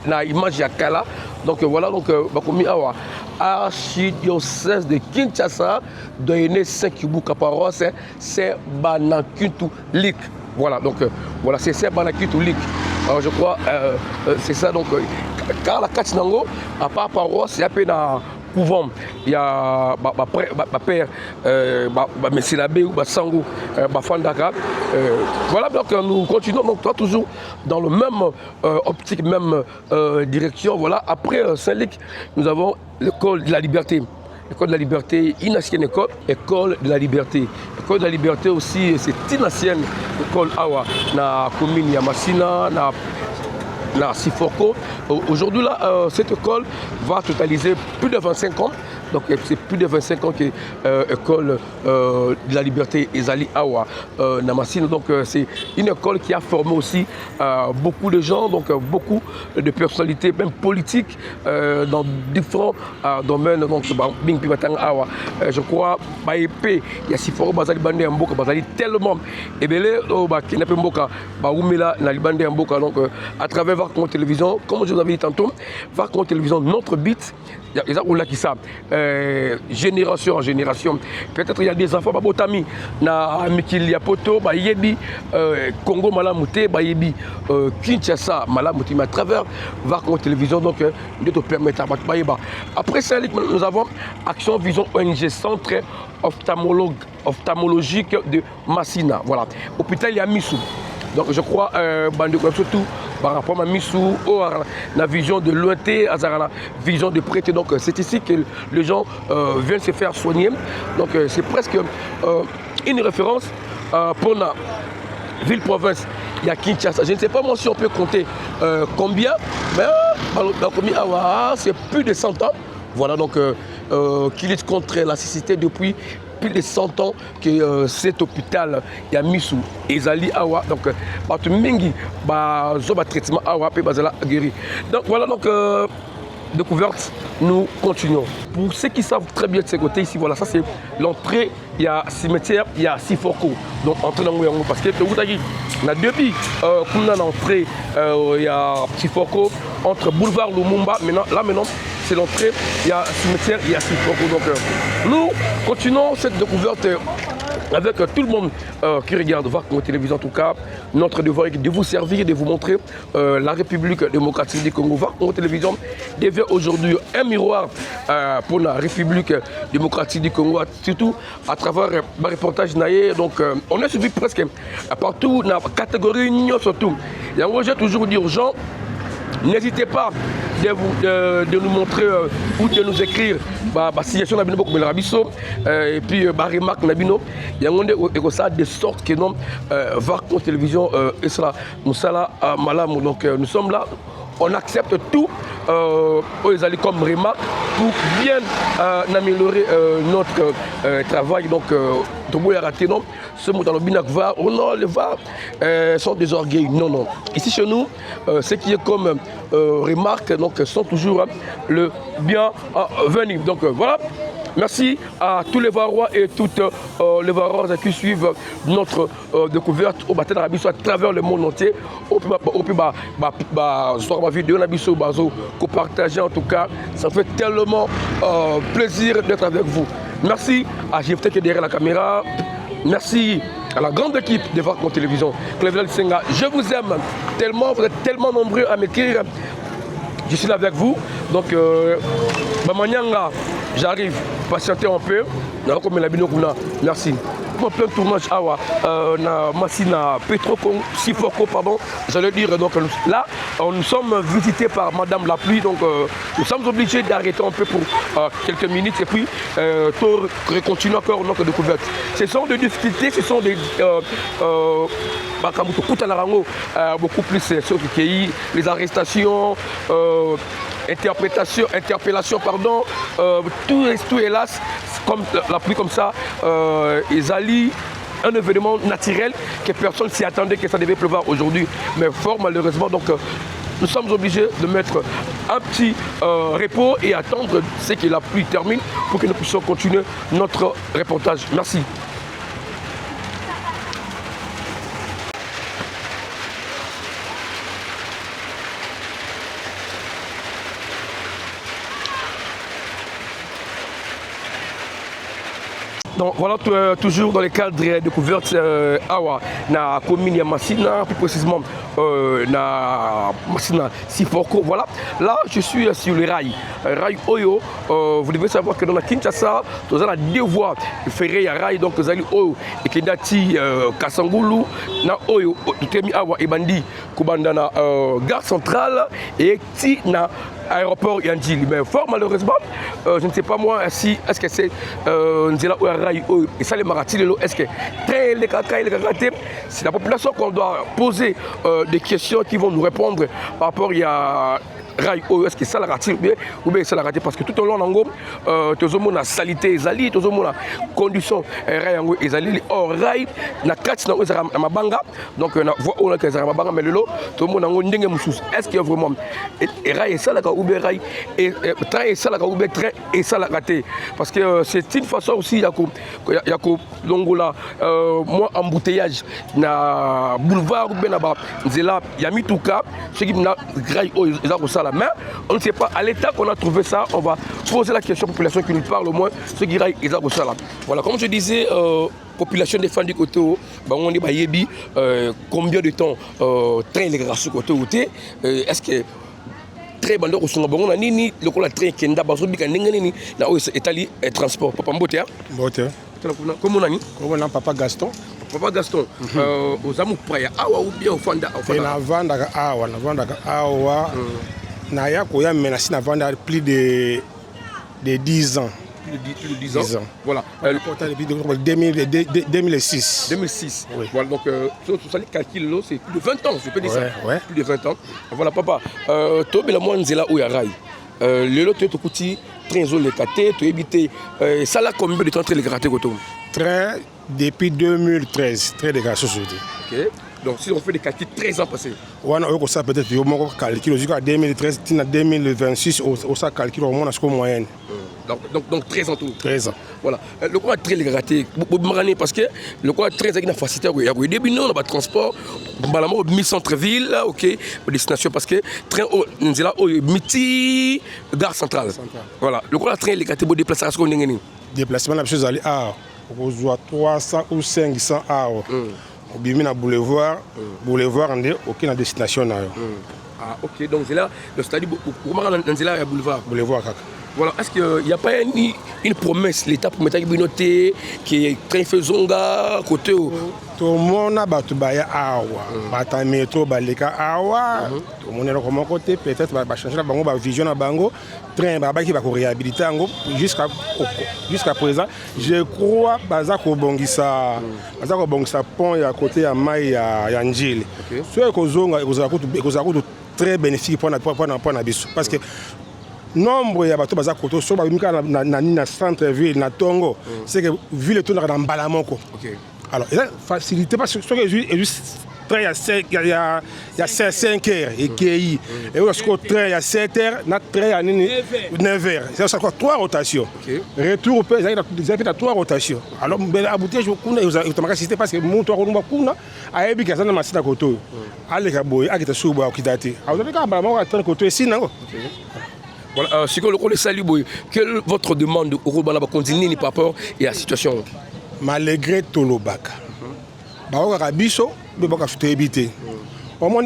Speaker 3: na image ya kala, donc voilà, donc bakomi awa archidiocèse de Kinshasa doyene 5 kibuka paroisse c'est Banakintu Lik, voilà, donc voilà, c'est Banakintu Lik, alors je crois c'est ça, donc car la Katsinango à part paroisse il y a peu dans couvent, il y a père Messie Labé ou Sango Fandaka, voilà, donc nous continuons donc toi toujours dans le même optique, même direction, voilà. Après Saint-Luc nous avons l'école de la liberté. École de la liberté, une ancienne école de la liberté. École de la liberté aussi, c'est une ancienne école awa na commune Yamassina, na Siforco. Aujourd'hui, là, cette école va totaliser plus de 25 ans. Donc, c'est plus de 25 ans que l'école de la liberté Ezali Awa Namassine. Donc, c'est une école qui a formé aussi beaucoup de gens, donc beaucoup de personnalités, même politiques, dans différents domaines. Donc, Bing Pimatang Awa, je crois, Baépé, il y a Siforco, Bazali Bandé Mboka, Bazali tellement ébélé, qui n'a pas Mboka, Baoumela, Nalibandé Mboka. Donc, à travers Varcon Télévision, comme je vous avais dit tantôt, Varcon Télévision, notre but, il y a des gens qui savent, génération en génération. Peut-être il y a des enfants, Babotami, na Mikili Yapoto, Bayebi, Congo Malamouté, Bayebi, Kinshasa Malamouté, mais à travers Varcon Télévision, donc, de te permettre à Bayeba. Après ça, nous avons Action Vision ONG, centre ophtalmologique de Massina. Voilà. Hôpital Yamissou. Donc je crois, surtout par rapport à Missou, la vision de lointain, la vision de prêter. Donc c'est ici que les gens viennent se faire soigner. Donc c'est presque une référence pour la ville-province. Il y a Kinshasa. Je ne sais pas moi si on peut compter combien, mais c'est plus de 100 ans. Voilà, donc qui lutte contre la cécité depuis plus de 100 ans que cet hôpital Yamissou Ezali Awa, donc Batumingi, Zoba traitement Awa, puis Bazala guéri. Donc voilà, donc découverte, nous continuons. Pour ceux qui savent très bien de ce côté ici, voilà, ça c'est l'entrée, il y a cimetière, il y a Siforco. Donc entrée dans le parce que vous avez dit, on a depuis qu'on a l'entrée, il y a Siforco, entre boulevard Lumumba, maintenant c'est l'entrée, il y a cimetière, il y a Siforco. Donc nous continuons cette découverte avec tout le monde qui regarde Varcon Télévision. En tout cas, notre devoir est de vous servir, de vous montrer la République démocratique du Congo. Varcon Télévision devient aujourd'hui un miroir pour la République démocratique du Congo, surtout à travers le reportage naïe. Donc on est suivi presque partout dans la catégorie surtout. Et en gros, j'ai toujours dit aux gens, n'hésitez pas de nous montrer ou de nous écrire la situation de Rabiso et puis la remarque Nabino. Il y a de sorte que nous Varcon Télévision et cela Moussala Malam. Donc nous sommes là, on accepte tout comme remarque pour bien améliorer notre travail. Donc ce mot dans le binac va, oh non, les va sont des orgueils. Non, non. Ici chez nous, ce qui est comme remarque, donc sont toujours le bienvenu. Donc voilà. Merci à tous les Varois et toutes les Varoises qui suivent notre découverte au Bataille d'Arabie à travers le monde entier. Au plus vidéo partager en tout cas, ça fait tellement plaisir d'être avec vous. Merci à JFT qui est derrière la caméra. Merci à la grande équipe de Varcon Télévision. Je vous aime tellement, vous êtes tellement nombreux à m'écrire. Je suis là avec vous. Donc, j'arrive, patientez un peu. Merci. pratiquement plein de tournages na Massina Petrocon Sifoko pardon, j'allais dire. Donc là nous sommes visités par Madame la Pluie, donc nous sommes obligés d'arrêter un peu pour quelques minutes et puis continuer encore notre découverte. Ce sont des difficultés, ce sont des beaucoup plus sur les arrestations, interpellation, pardon, tout hélas, comme la pluie comme ça, ils allient un événement naturel que personne ne s'y attendait que ça devait pleuvoir aujourd'hui, mais fort malheureusement, donc nous sommes obligés de mettre un petit repos et attendre ce que la pluie termine pour que nous puissions continuer notre reportage. Merci. Donc voilà, toujours dans le cadre de découverte awa na commune ya Massina, plus précisément na Massina Sifoko. Voilà, là je suis sur le rail Oyo. Vous devez savoir que dans la Kinshasa, nous avons deux voies ferrées à rail, donc vous allez Oyo et Kendati Kasangulu na Oyo Tutemi awa Ebandi Kubanda na gare centrale et ti na aéroport Yandjili. Mais fort malheureusement, je ne sais pas moi si est-ce que c'est Nzela ou Rail et ça les maratis est-ce que c'est la population qu'on doit poser des questions qui vont nous répondre par rapport à Rail est-ce que ça la raté ou bien ça la raté parce que tout au long d'ango tout la salité ezali tout la condition Rail yango ezali or Rail na kati na ezara mabanga donc na voie on que ezara mabanga mais lelo tout le monde nango ndenge mususu est-ce que vraiment Rail ça la ou bien Rail et train et ça la ou bien train et ça la raté parce que c'est une façon aussi yako longola moi embouteillage na boulevard ou bien na ba nzela ya mituka ce qui na Rail ezako ça. Mais on ne sait pas, à l'état qu'on a trouvé ça, on va poser la question à la population qui nous parle au moins, ce qui raille Isaac Ossala. Voilà, comme je disais, population des fans du côté, on est bayebi, combien de temps train les grâce côté où est-ce que très bon donc on a ni le coup la train qui est d'abord sur bica n'engani na Italie transport papa mbote
Speaker 4: mbote
Speaker 3: comme on a ni
Speaker 4: comme on a papa Gaston
Speaker 3: aux amours praya awa ou bien au fanda
Speaker 4: na vanda awa na ya ko ya menacé na vanda plus de 10 ans.
Speaker 3: Plus de 10 ans. Voilà.
Speaker 4: Depuis 2006.
Speaker 3: 2006.
Speaker 4: Oui.
Speaker 3: Voilà, donc, ça les calculs, c'est plus de 20 ans, je peux dire ça.
Speaker 4: Ouais.
Speaker 3: Plus de 20 ans. Voilà, papa. Tu as la moindre zéla ou Rail. Le lot, tu as petit train zone les catés, tu as évité. Ça là, combien de temps tu as les grattés
Speaker 4: Train depuis 2013. Très dégagé aujourd'hui.
Speaker 3: Ok. Donc, si on fait des calculs 13 ans passés.
Speaker 4: Oui, on ça peut-être on calcule jusqu'à 2013, 2026, on ça calcule au moins en moyenne.
Speaker 3: Donc 13 ans tout.
Speaker 4: 13 ans.
Speaker 3: Voilà. Le quoi très gratté parce que le quoi très avec une facilité il y a au début non on a transport balamment mi centre-ville OK destination parce que train nous là au miti gare centrale. Voilà. Le quoi très gratté pour déplacer à ce qu'on ngeni.
Speaker 4: Déplacement la chose aller à on voit 300 ou 500 euros. Au bimi na boulevard ndé aucune destination na yo.
Speaker 3: Ah OK donc c'est là le stade comment dans là boulevard kaka. Voilà, est-ce qu'il n'y a pas une promesse, l'État pour mettre une noté qui est très faisonga côté où
Speaker 4: tout le monde a battu awa, battu métro, baleka awa, tout le monde est comment côté peut-être va changer la bango, vision la bango, train qui va réhabiliter jusqu'à présent. Je crois bazako bongisa pont à côté à Maï à Njili. Soit que zonga kozako très bénéfique pour na biso parce que nombre ya bato baza koto so ba mika na centre ville na Tongo c'est que ville tout dans Balamoko. OK. Alors il a facilité parce que est juste train il y a 5 heures et qui et au train il y a 7 heures na train à 9 heures. C'est ça quoi 3 rotations. OK. Retour peut ils ont 3 rotations. Alors ben embouteillage kuna ils ont assisté parce que mon tour rumba kuna ayebi ka sana masita koto. Ale ka boy akita suba okidate. Alors ka Balamoko attendre koto ici nango.
Speaker 3: Voilà, ce que le salut, quelle est votre demande au Rwanda continue par rapport à la situation?
Speaker 4: Malgré tout le bac, Baoka Biso, Baoka éviter. Au moins,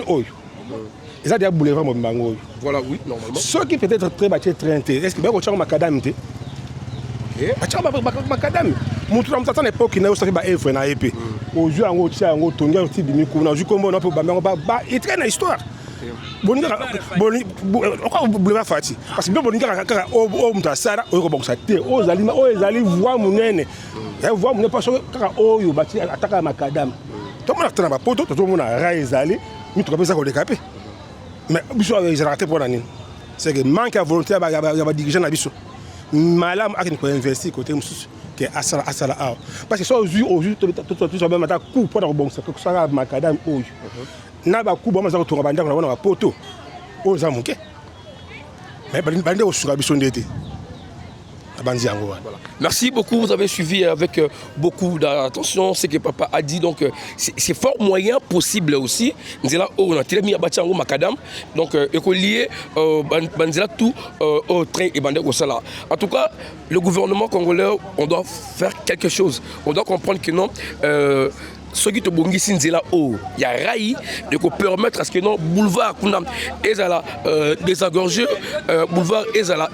Speaker 4: ils ont des boulevards.
Speaker 3: Voilà, oui, normalement.
Speaker 4: Ceux qui peut-être très bâtis, très intéressants, est-ce que Baoka Macadam? batiaka makadami motu na motata na époque na yo osaki baevre na ye mpe ozwi yango otia yango otongi oti bimi kuna ozwi kombo na mpe obambi yango etrain na histoire bolinga fati parce que mpe bolingi kaka oyo moto asala oyo kobongisa te oyo ezali voi monene voi monene mpo kaka oyo bati ataka makadami tomona kota na bapoto tozomona ra ezali mituka mpe eza koleka mpe mais biso ezalaka te mpona nini c'est que manque ya volonté ya badirigant na biso malamu akende koinvesti kote mosusu ke asala awa parce que so ozwi ata coup mpona kobongisa kosala makadami oyo na bacoup bama aza kotonga bandako na bona bapoto oyo eza moke mais bande kosunga biso nde te abandi yango wana.
Speaker 3: Merci beaucoup, vous avez suivi avec beaucoup d'attention ce que papa a dit. Donc c'est fort moyen possible aussi. Nzela on a tiré mi abachango makadam. Donc écolier banzela tout au train et bandé au sala. En tout cas, le gouvernement congolais, on doit faire quelque chose. On doit comprendre que non ceux qui te bongisi nzela o ya rai de ko permettre à ce que non boulevard kuna ezala désengorgé boulevard ezala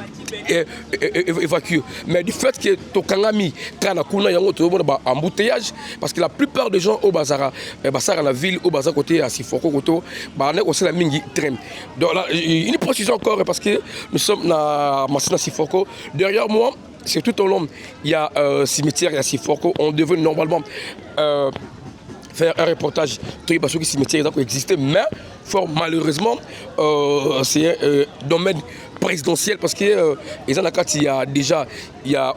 Speaker 3: évacué mais du fait que to kangami kana kuna yango to bona ba embouteillage parce que la plupart des gens au bazara basara la ville au bazar côté à Sifoko koto ba na ko la mingi train. Donc là une précision encore parce que nous sommes na Masina Sifoko derrière moi c'est tout au long il y a cimetière à Sifoko on devait normalement faire un reportage parce que cimetière existait mais fort malheureusement c'est un domaine présidentiel parce que il y a déjà il y a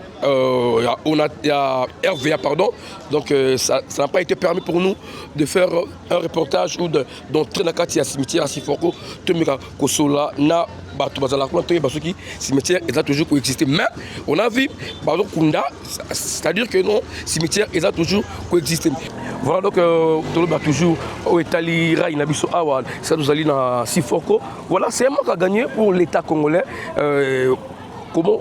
Speaker 3: RVA pardon donc ça n'a pas été permis pour nous de faire un reportage ou d'entrer dans le cimetière à Sifoko Tomika Kosola na Batu Bazala parce que cimetière a toujours coexisté mais on a vu pardon Kunda c'est-à-dire que non cimetière a toujours coexisté. Voilà donc toujours au Italie Rainabiso Awan ça nous allons dans Sifoko. Voilà c'est un manque à gagner pour l'État congolais. Comment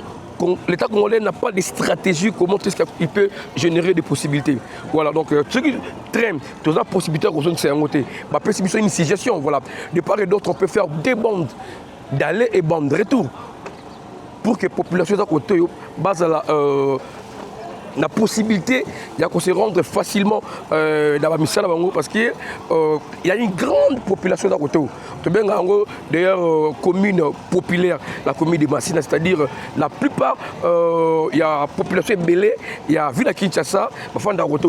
Speaker 3: l'État congolais n'a pas de stratégie, comment est-ce qu'il peut générer des possibilités. Voilà, donc ceux qui traînent, toutes les possibilités qu'on s'est engagé, c'est une suggestion. Voilà, de part et d'autre, on peut faire des bandes d'aller et bandes de retour pour que la population soit côté base à la possibilité de se rendre facilement dans la mission parce qu'il y a une grande population d'à côté. D'ailleurs, commune populaire, la commune de Massina, c'est-à-dire la plupart, il y a population belée, il y a ville à Kinshasa,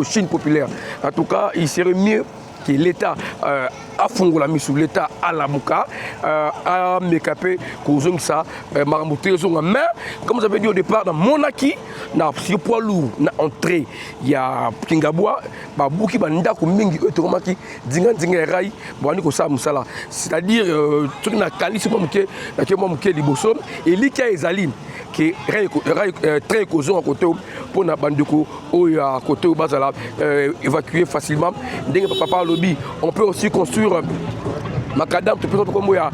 Speaker 3: Chine populaire. En tout cas, il serait mieux que l'État a fondé la mission, l'État à la Mouka, à Mekapé, Kozong ça, Maramouté, mais comme vous avez dit au départ, dans Monaki, dans le poids lourd, dans l'entrée, il y a Kingaboua, Bouki, Bandako, Mingi, Eutomaki, Dingan, Dingerai, Boaniko Samsala. C'est-à-dire, tout le monde a qualifié Libosom, et Lika Ezalim, qui est très causant à côté pour la Bandeko, ou à côté au Bazala, évacuer facilement. Papa Lobby, on peut aussi construire Macadam, comme il y a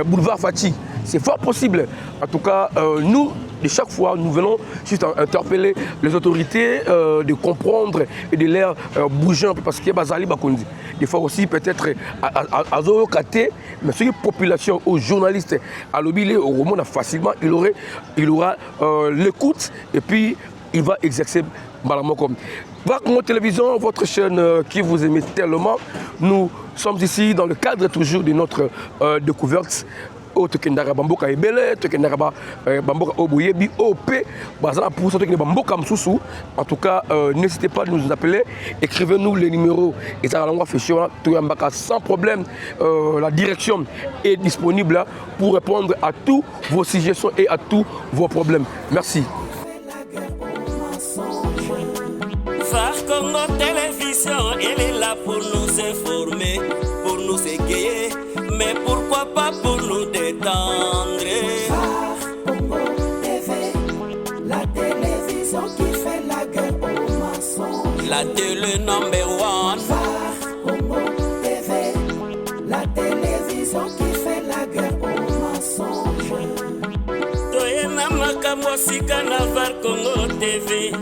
Speaker 3: boulevard Fati. C'est fort possible. En tout cas, nous, de chaque fois, nous venons juste interpeller les autorités de comprendre et de les bouger un peu parce qu'il y a Bazali Bakondi. Des fois aussi, peut-être à Zorokaté, mais sur les populations, aux journalistes, à l'objet, au Roman, facilement, il aura l'écoute et puis il va exercer malamment comme. Congo Télévision, votre chaîne qui vous aimez tellement, nous sommes ici dans le cadre toujours de notre découverte. Au Tekendara Bamboka Ebele, Tekendara Bamboka Oboyebi, OP, Bazana pour ceux qui Bamboka Msusu. En tout cas, n'hésitez pas à nous appeler, écrivez-nous les numéros et ça va faire Touyambaka sans problème. La direction est disponible pour répondre à tous vos suggestions et à tous vos problèmes. Merci.
Speaker 1: Phare Congo Télévision, elle est là pour nous informer, pour nous égayer, mais pourquoi pas pour nous détendre.
Speaker 2: Phare Congo TV, la télévision qui fait la guerre aux mensonges.
Speaker 1: La télé number one.
Speaker 2: Phare Congo TV, la télévision qui fait la guerre aux mensonges.
Speaker 1: Toyena makambo sika na Phare Congo TV.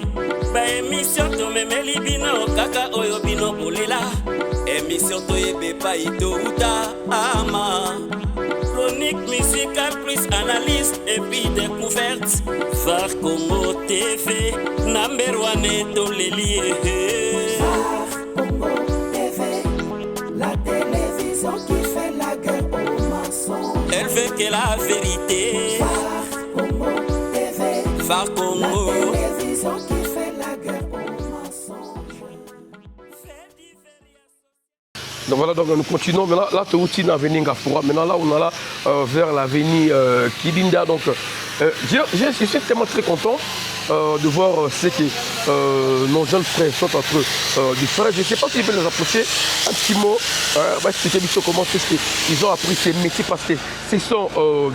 Speaker 1: Ba émission to memeli bino kaka oyo bino bolela. Émission to yebe pa ito uta ama. Chronique musicale plus analyse et puis découverte. Var Congo TV, number one dans les lieux.
Speaker 2: Var Congo TV, la télévision qui fait la guerre aux mensonges.
Speaker 1: Elle veut que la vérité.
Speaker 2: Var Congo TV,
Speaker 1: Var Congo.
Speaker 2: la télévision qui fait la guerre aux mensonges.
Speaker 3: Donc voilà, donc nous continuons. Maintenant, là, tu es dans l'avenue Ngafura. Maintenant, là, on est là vers l'avenue Kidinda. Donc, je suis tellement très content de voir ce que nos jeunes frères sont entre des frères. Je ne sais pas si je peux les approcher. Un petit mot, expliquer comment ils ont appris ces métiers parce que ce sont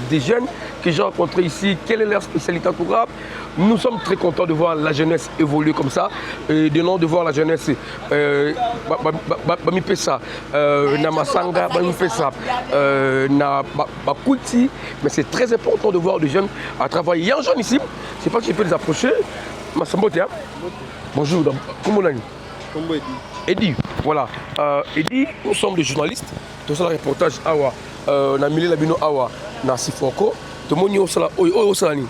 Speaker 3: des jeunes que j'ai rencontrés ici. Quelle est leur spécialité en tout cas? Nous sommes très contents de voir la jeunesse évoluer comme ça et de voir la jeunesse Bamipesa, Namasanga, Bamipesa, Bakuti. Mais c'est très important de voir des jeunes à travailler. Il y a un jeune ici, je ne sais pas si je peux les approcher. Massambote, hein? Bonjour, comment on a dit? Eddie, voilà. Eddie, nous sommes des journalistes. Tout ça, le reportage, Awa, Namile Labino Awa, Nasi Foko. Tout le monde est au salon.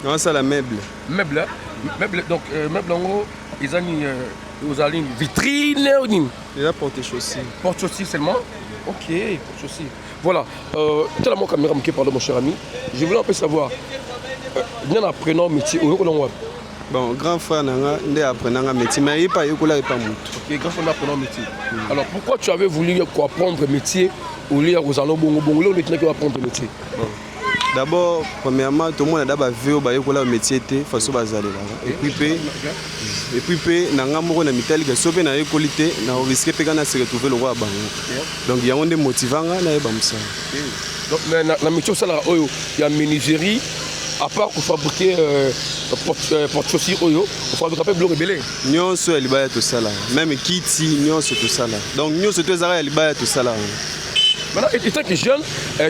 Speaker 5: Non, c'est la meuble.
Speaker 3: Meuble, meuble, donc meuble en haut, ils ont une vitrine.
Speaker 5: Il a porte-chaussée.
Speaker 3: Porte-chaussée seulement? Ok, porte-chaussée. Voilà, tellement caméra manquée, pardon mon cher ami. Je voulais un peu savoir, bien apprenant métier,
Speaker 5: bon, grand frère, il est apprenant métier, mais il n'est pas mout.
Speaker 3: Ok, grand frère apprenant métier. Alors pourquoi tu avais voulu apprendre métier au lieu aux allons bon, on est qui apprendre métier?
Speaker 5: D'abord, premièrement, tout le monde a d'abord vu au métier de façon basale. Et puis, nanga moko na mitali ke sobe na écolité na risque pe kana se retrouver le roi bango. Donc il y a un des motivants na ebamsa.
Speaker 3: Donc mais la métier ça là oyo, il y a menuiserie à part pour fabriquer porte-chaussures oyo, pour fabriquer bloc rebelle.
Speaker 5: Nyonso elibaya tout ça là. Même kiti nyonso tout ça là. Donc nyonso tout ça là elibaya tout ça là.
Speaker 3: Maintenant, étant que jeune,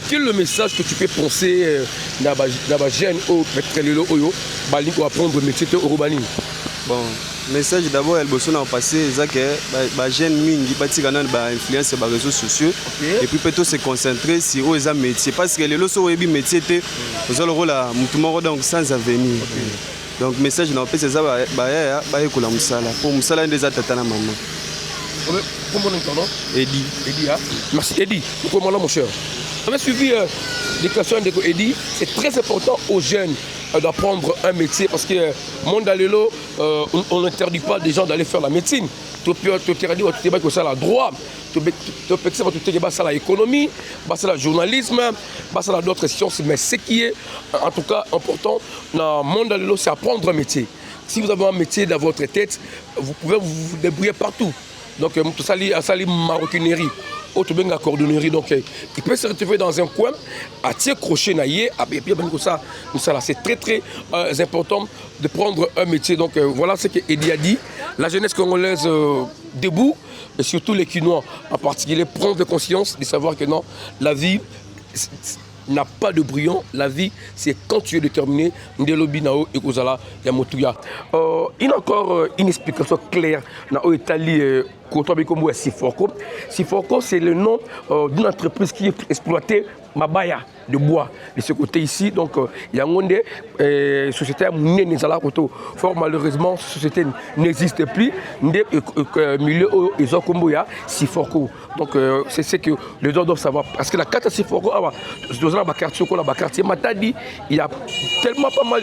Speaker 3: quel est le message que tu peux penser dans les jeunes qui apprendre le métier de Orobani?
Speaker 5: Bon, message d'abord, elle bosse dans le passé, c'est que les jeunes mingi bâti quand influence sur les réseaux sociaux et puis plutôt se concentrer sur les métiers parce que les loso webi métier te vous allez rôle à mutumo donc sans avenir. Donc message dans le passé c'est ça ba ekola musala pour musala des atatana maman.
Speaker 3: Comment on entend?
Speaker 5: Eddie.
Speaker 3: Eddie, hein? Merci Eddie. Comment là mon cher? On a suivi l'éducation de Eddie. C'est très important aux jeunes d'apprendre un métier parce que monde d'alélo, on n'interdit pas des gens d'aller faire la médecine. Tu peux interdire tout débat que ça la droit, tu peux tout débat ça la économie, ça la journalisme, ça la d'autres sciences. Mais ce qui est en tout cas important dans le monde d'alélo, c'est apprendre un métier. Si vous avez un métier dans votre tête, vous pouvez vous débrouiller partout. Donc, tout ça, c'est maroquinerie, autre bien la cordonnerie. Donc, il peut se retrouver dans un coin, à tirer crochet, et puis ça, c'est très très important de prendre un métier. Donc, voilà ce qu'Eddie a dit. La jeunesse congolaise debout, et surtout les Quinois en particulier, prendre conscience de savoir que non, la vie n'a pas de brouillon. La vie, c'est quand tu es déterminé. Il y a encore une explication claire. Sifoko. Sifoko, c'est le nom d'une entreprise qui exploitait Mabaya de bois de ce côté ici. Donc, il y a une société fort malheureusement, cette société n'existe plus. Milieu Sifoko. Donc, c'est ce que les gens doivent savoir. Parce que la carte Sifoko, dans le quartier Matadi, il y a tellement pas mal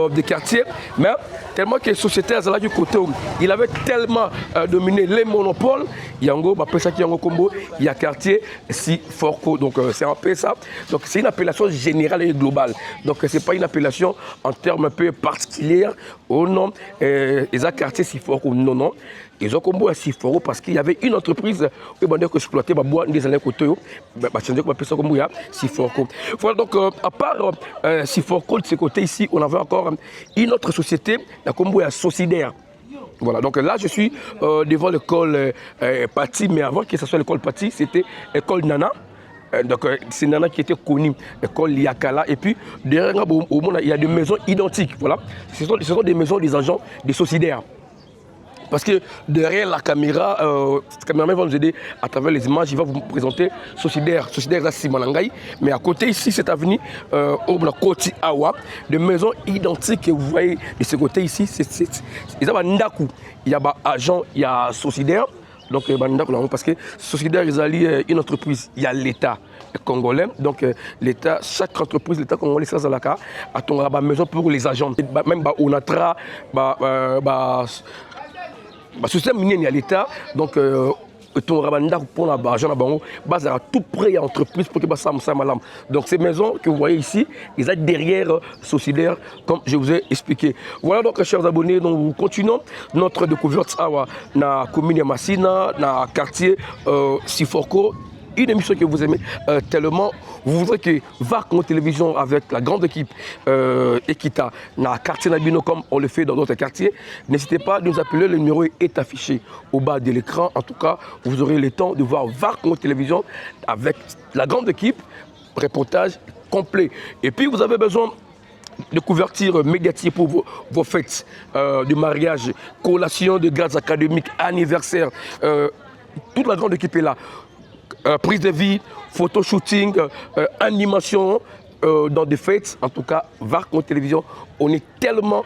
Speaker 3: de quartiers, mais tellement que les sociétés du côté, il avait tellement dominé les monopoles. Il y a un quartier Sifoko. Donc, c'est un peu ça. Donc, c'est une appellation générale et globale. Donc, ce n'est pas une appellation en termes un peu particuliers au nom des quartiers Sifoko. Non, non. Ils ont combo à Sifoko parce qu'il y avait une entreprise qui exploitait ma boîte des années côté. Sifoko. Voilà, donc, à part Sifoko, de ce côté ici, on avait encore une autre société, la combo à Socidaire. Voilà, donc là je suis devant l'école Pati, mais avant que ce soit l'école Pati, c'était l'école Nana. Donc c'est Nana qui était connue, l'école Liakala. Et puis derrière, il y a des maisons identiques. Voilà. Ce sont des maisons des agents des Socidaires. Parce que derrière la caméra, le caméraman va nous aider à travers les images, il va vous présenter Sociédaire Simanangaï. Mais à côté ici, cette avenue, au Koti Awa, de maisons identiques que vous voyez de ce côté ici, il y a Ndaku, il y a agent, il y a Sociédaire. Donc, parce que Sociédaire est une entreprise, il y a l'État congolais. Donc, l'État, chaque entreprise, l'État congolais, ça a ton maison pour les agents. Même Onatra, système minier, il y a l'État. Donc, ton rabanda pour l'argent base à tout près à l'entreprise pour que ça malam. Donc ces maisons que vous voyez ici, ils sont derrière Sociédaire, comme je vous ai expliqué. Voilà donc chers abonnés, donc nous continuons notre découverte dans la commune de Massina, dans le quartier Siforko. Une émission que vous aimez tellement, vous voudrez que VARCONGO Télévision avec la grande équipe Equita dans le quartier Nabino comme on le fait dans d'autres quartiers, n'hésitez pas à nous appeler, le numéro est affiché au bas de l'écran. En tout cas, vous aurez le temps de voir VARCONGO Télévision avec la grande équipe, reportage complet. Et puis vous avez besoin de couverture médiatique pour vos fêtes de mariage, collation de grades académiques, anniversaire, toute la grande équipe est là. Prise de vie, photo-shooting, animation dans des fêtes. En tout cas, VARCONGO Télévision, on est tellement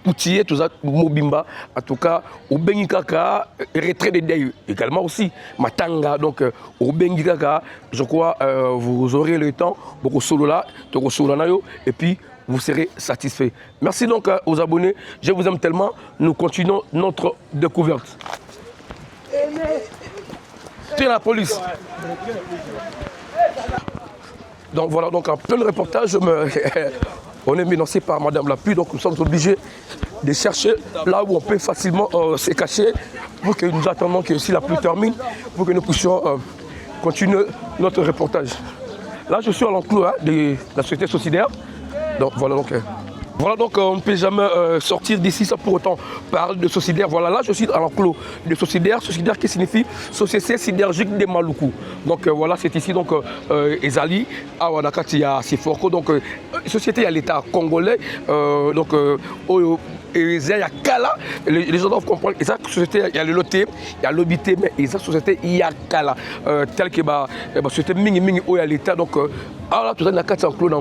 Speaker 3: outillés, tout ça, Mobimba. En tout cas, au Bengikaka, retrait de deuil également aussi, Matanga. Donc, au Bengikaka, je crois, vous aurez le temps, beaucoup solo là, et puis vous serez satisfait. Merci donc aux abonnés. Je vous aime tellement. Nous continuons notre découverte. C'est la police. Donc voilà, donc en plein reportage, on est menacé par Madame la pluie, donc nous sommes obligés de chercher là où on peut facilement se cacher pour que nous attendons que si la pluie termine, pour que nous puissions continuer notre reportage. Là, je suis à l'enclos de la société Sociédaire. Donc voilà donc. Voilà donc on ne peut jamais sortir d'ici sans pour autant parler de Sociédaire. Voilà, là je suis à l'enclos de Sociédaire. Sociédaire qui signifie Société Sidérurgique de Maluku. Donc voilà, c'est ici donc Ezali, à Wanakati, à Siforko. Donc société à l'État congolais. Donc il y a Kala, les gens doivent comprendre. Et ça, société, il y a le loté, il y a l'obité, mais il y a société, il y a Kala. Tel que la société Mingi où il y a l'État. Donc, là, tout ça, il y a 4 enclos dans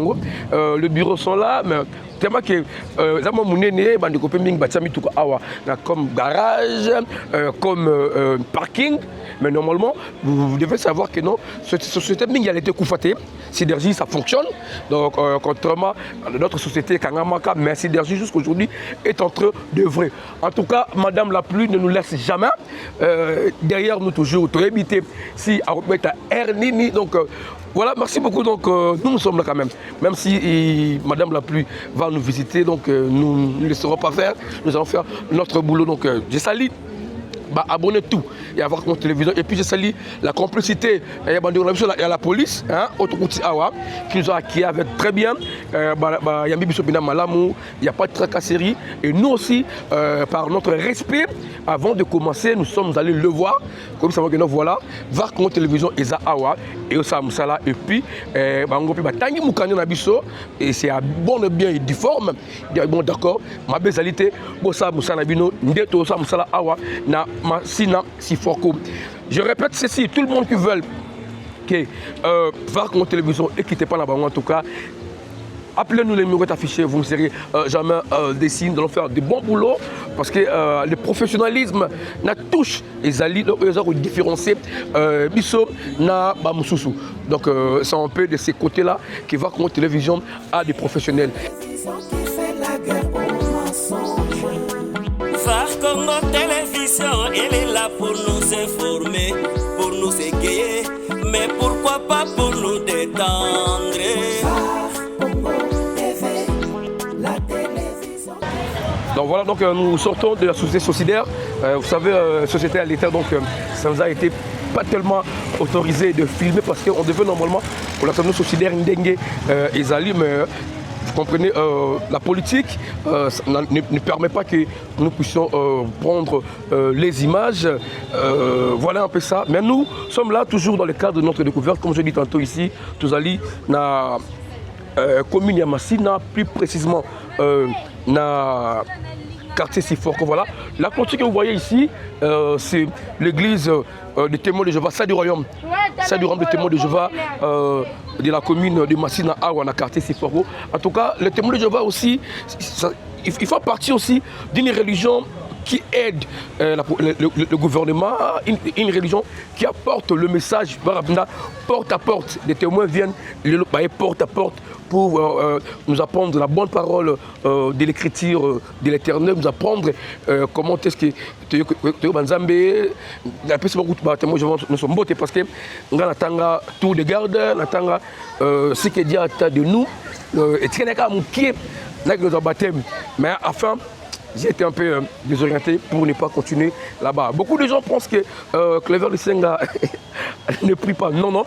Speaker 3: le bureau sont là, mais tellement que comme garage, comme parking. Mais normalement, vous devez savoir que non, cette société Mingi, elle a été coufatée. Synergie, ça fonctionne. Donc, contrairement à notre société Kangamaka, mais Synergie, jusqu'aujourd'hui, est en train d'œuvrer. En tout cas, Madame la pluie ne nous laisse jamais. Derrière nous, toujours, éviter si à remettre à Ernini. Donc, voilà, merci beaucoup. Donc, nous sommes là quand même. Même si Madame la pluie va nous visiter, donc nous ne laisserons pas faire. Nous allons faire notre boulot. Donc, je salue. Abonnez tout et avoir mon télévision. Et puis je salue la complicité. Il y a la police, qui nous a accueillis avec très bien. Il n'y a pas de tracasserie. Et nous aussi, par notre respect, avant de commencer, nous sommes allés le voir. Comme ça, voilà, VARCONGO Télévision Eza Awa et Osa Moussala. Et puis, et c'est à bon bien et difforme. Bon, d'accord, ma bézalité, Osa Moussala Bino, Ndeto Osa Moussala Awa, na Massina Siforko. Je répète ceci, tout le monde qui veut que VARCONGO Télévision et quittez pas là-bas, en tout cas, appelez-nous, les numéros affichés, vous ne serez jamais des signes, nous allons faire de bons boulots parce que le professionnalisme n'a touche les alliés, ils ont différencié Bisso na Bamoussousou. Donc c'est un peu de ces côtés-là que VARCONGO Télévision a des professionnels.
Speaker 1: VARCONGO Télévision, elle est là pour nous informer, pour nous égayer, mais pourquoi pas pour nous détendre.
Speaker 3: Donc voilà, donc nous sortons de la société Sociédaire. Vous savez, société à l'État, donc ça nous a été pas tellement autorisé de filmer parce qu'on devait normalement, pour la communauté Sociédaire, Ndengue Ezali, mais vous comprenez, la politique ne permet pas que nous puissions prendre les images. Voilà un peu ça. Mais nous sommes là toujours dans le cadre de notre découverte, comme je dis tantôt ici, tous allés dans la commune de Massina, plus précisément na quartier Siforko. Voilà. La clôture que vous voyez ici, c'est l'église des témoins de Jéhovah, ça du royaume. Ça du royaume des témoins de Jéhovah de la commune de Massina Awa, dans le quartier Siforko. En tout cas, les témoins de Jéhovah aussi, il faut partir aussi d'une religion qui aide le gouvernement, une religion qui apporte le message porte à porte. Les témoins viennent porte à porte pour nous apprendre la bonne parole de l'écriture de l'Éternel, nous apprendre comment est-ce que nous sommes beaux parce que nous avons tout de garde, nous avons ce que Dieu attend de nous, et nous baptême. Mais enfin, j'ai été un peu désorienté pour ne pas continuer là-bas. Beaucoup de gens pensent que Clever Lusenga ne prie pas. Non, non.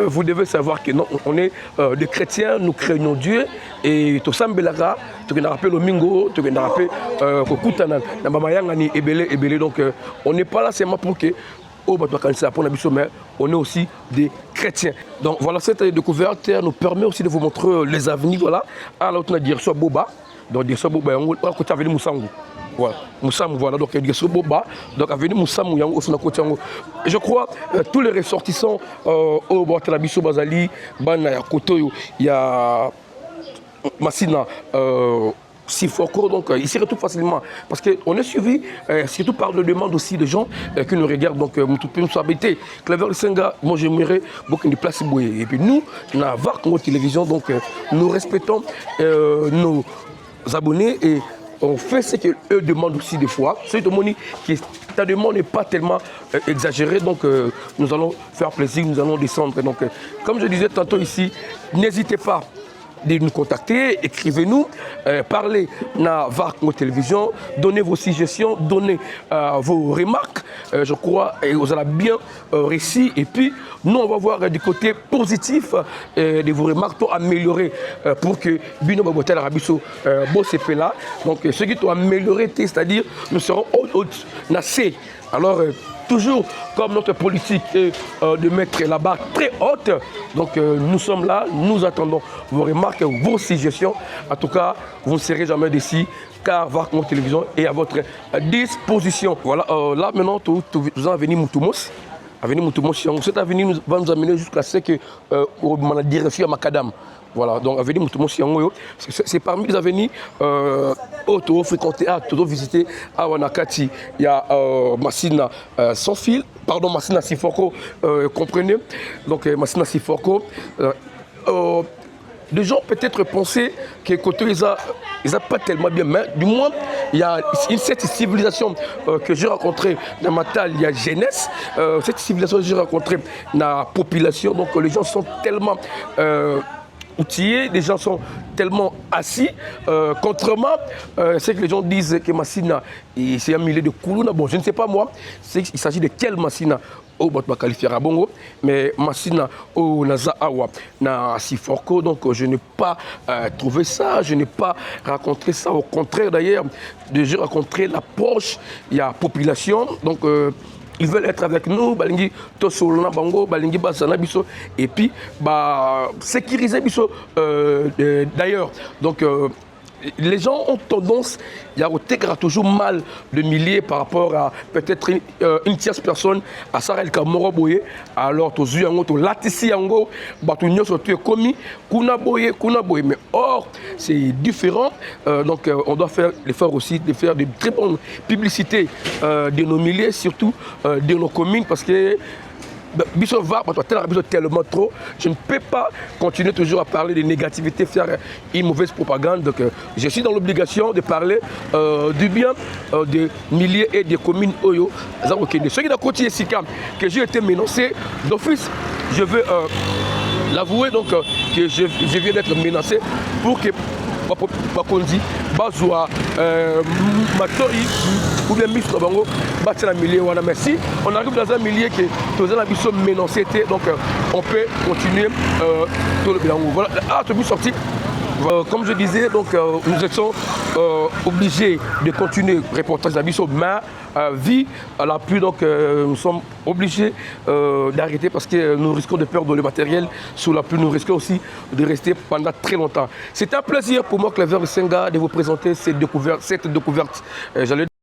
Speaker 3: Vous devez savoir que non, on est des chrétiens, nous craignons Dieu. Et tout ça, tu as rappelé le Mingo, tu as rappelé Kokutana, Ebele. Donc, on n'est pas là seulement pour que mais on est aussi des chrétiens. Donc voilà, cette découverte nous permet aussi de vous montrer les avenirs. Voilà, à l'autre direction Boba. Donc direction Boba, on côté avenue Moussamou. Voilà, Moussamou, voilà, donc direction Boba. Donc avenue Moussamou, je crois tous les ressortissants au Boatelabiso Bazali, Bana Kotoyo, il y a Massina. Siforko, donc il s'y retrouve facilement parce qu'on est suivi surtout par le demande aussi de gens qui nous regardent. Donc nous sommes habités Clever Lusenga, moi j'aimerais beaucoup de place et puis nous on a VAR télévision, donc nous respectons nos abonnés et on fait ce qu'eux demandent aussi des fois. C'est une qui ta demande n'est pas tellement exagérée, donc nous allons faire plaisir, nous allons descendre. Donc comme je disais tantôt ici, n'hésitez pas de nous contacter, écrivez-nous, parlez dans VAR Télévision, donnez vos suggestions, donnez vos remarques. Je crois que vous allez bien réussir. Et puis, nous, on va voir du côté positif de vos remarques pour améliorer, pour que Bino Babotel Arabiso Bossepé là. Donc, ce qui doit améliorer, c'est-à-dire, nous serons nassés. Alors, toujours comme notre politique est de mettre la barre très haute. Donc nous sommes là, nous attendons vos remarques, vos suggestions. En tout cas, vous ne serez jamais déçus car VAR Télévision est à votre disposition. Voilà, là maintenant, nous allons venir Moutoumos. Avenue Moutoumos, cette avenue va nous amener jusqu'à ce que la direction à Macadam. Voilà, donc avenue Moutoumos, c'est parmi les avenues auto fréquentées, auto visitées à Wanakati. Il y a Massina sans fil, pardon, Massina Siforko, comprenez. Donc Massina Siforko. Les gens peut-être pensaient que côté ils n'ont pas tellement bien, mais du moins il y a cette civilisation que j'ai rencontrée dans ma taille, il y a jeunesse, cette civilisation que j'ai rencontrée dans la population, donc les gens sont tellement outillés, les gens sont tellement assis, contrairement c'est que les gens disent que Massina c'est un millier de Koulouna. Bon, je ne sais pas moi, il s'agit de quel Massina au qualifié à Bongo, mais Massina au Naza Awa na Siforko, donc je n'ai pas trouvé ça, je n'ai pas rencontré ça, au contraire d'ailleurs, j'ai rencontré l'approche, il y a population, donc ils veulent être avec nous, balingi tosolona bango, balingi basana biso, et puis sécuriser biso d'ailleurs. Donc les gens ont tendance, il y a toujours mal de milliers par rapport à peut-être une tierce personne, à Sarel Kamoro Boye, alors tu as tu latisi yango, tu as commis, kuna boye, mais or c'est différent, donc on doit faire l'effort aussi de faire de très bonnes publicités de nos milliers, surtout de nos communes, parce que tellement trop, je ne peux pas continuer toujours à parler de négativité, faire une mauvaise propagande. Donc, je suis dans l'obligation de parler du bien des milliers et des communes Oyo. Ceux qui ont continué Sikam, que j'ai été menacé d'office, je veux l'avouer donc que je viens d'être menacé pour que Bakondi, Bazoua, Matoi ou bien Miss Nobango, Batina Millier, merci. On arrive dans un millier que tous les habits sont menacés, donc on peut continuer tout le bilan. Voilà, tout le sorti. Comme je disais, donc, nous étions obligés de continuer le reportage d'Abisso, mais vie à la pluie, donc nous sommes obligés d'arrêter parce que nous risquons de perdre le matériel sous la pluie. Nous risquons aussi de rester pendant très longtemps. C'est un plaisir pour moi, Clever Senga, de vous présenter cette découverte. J'allais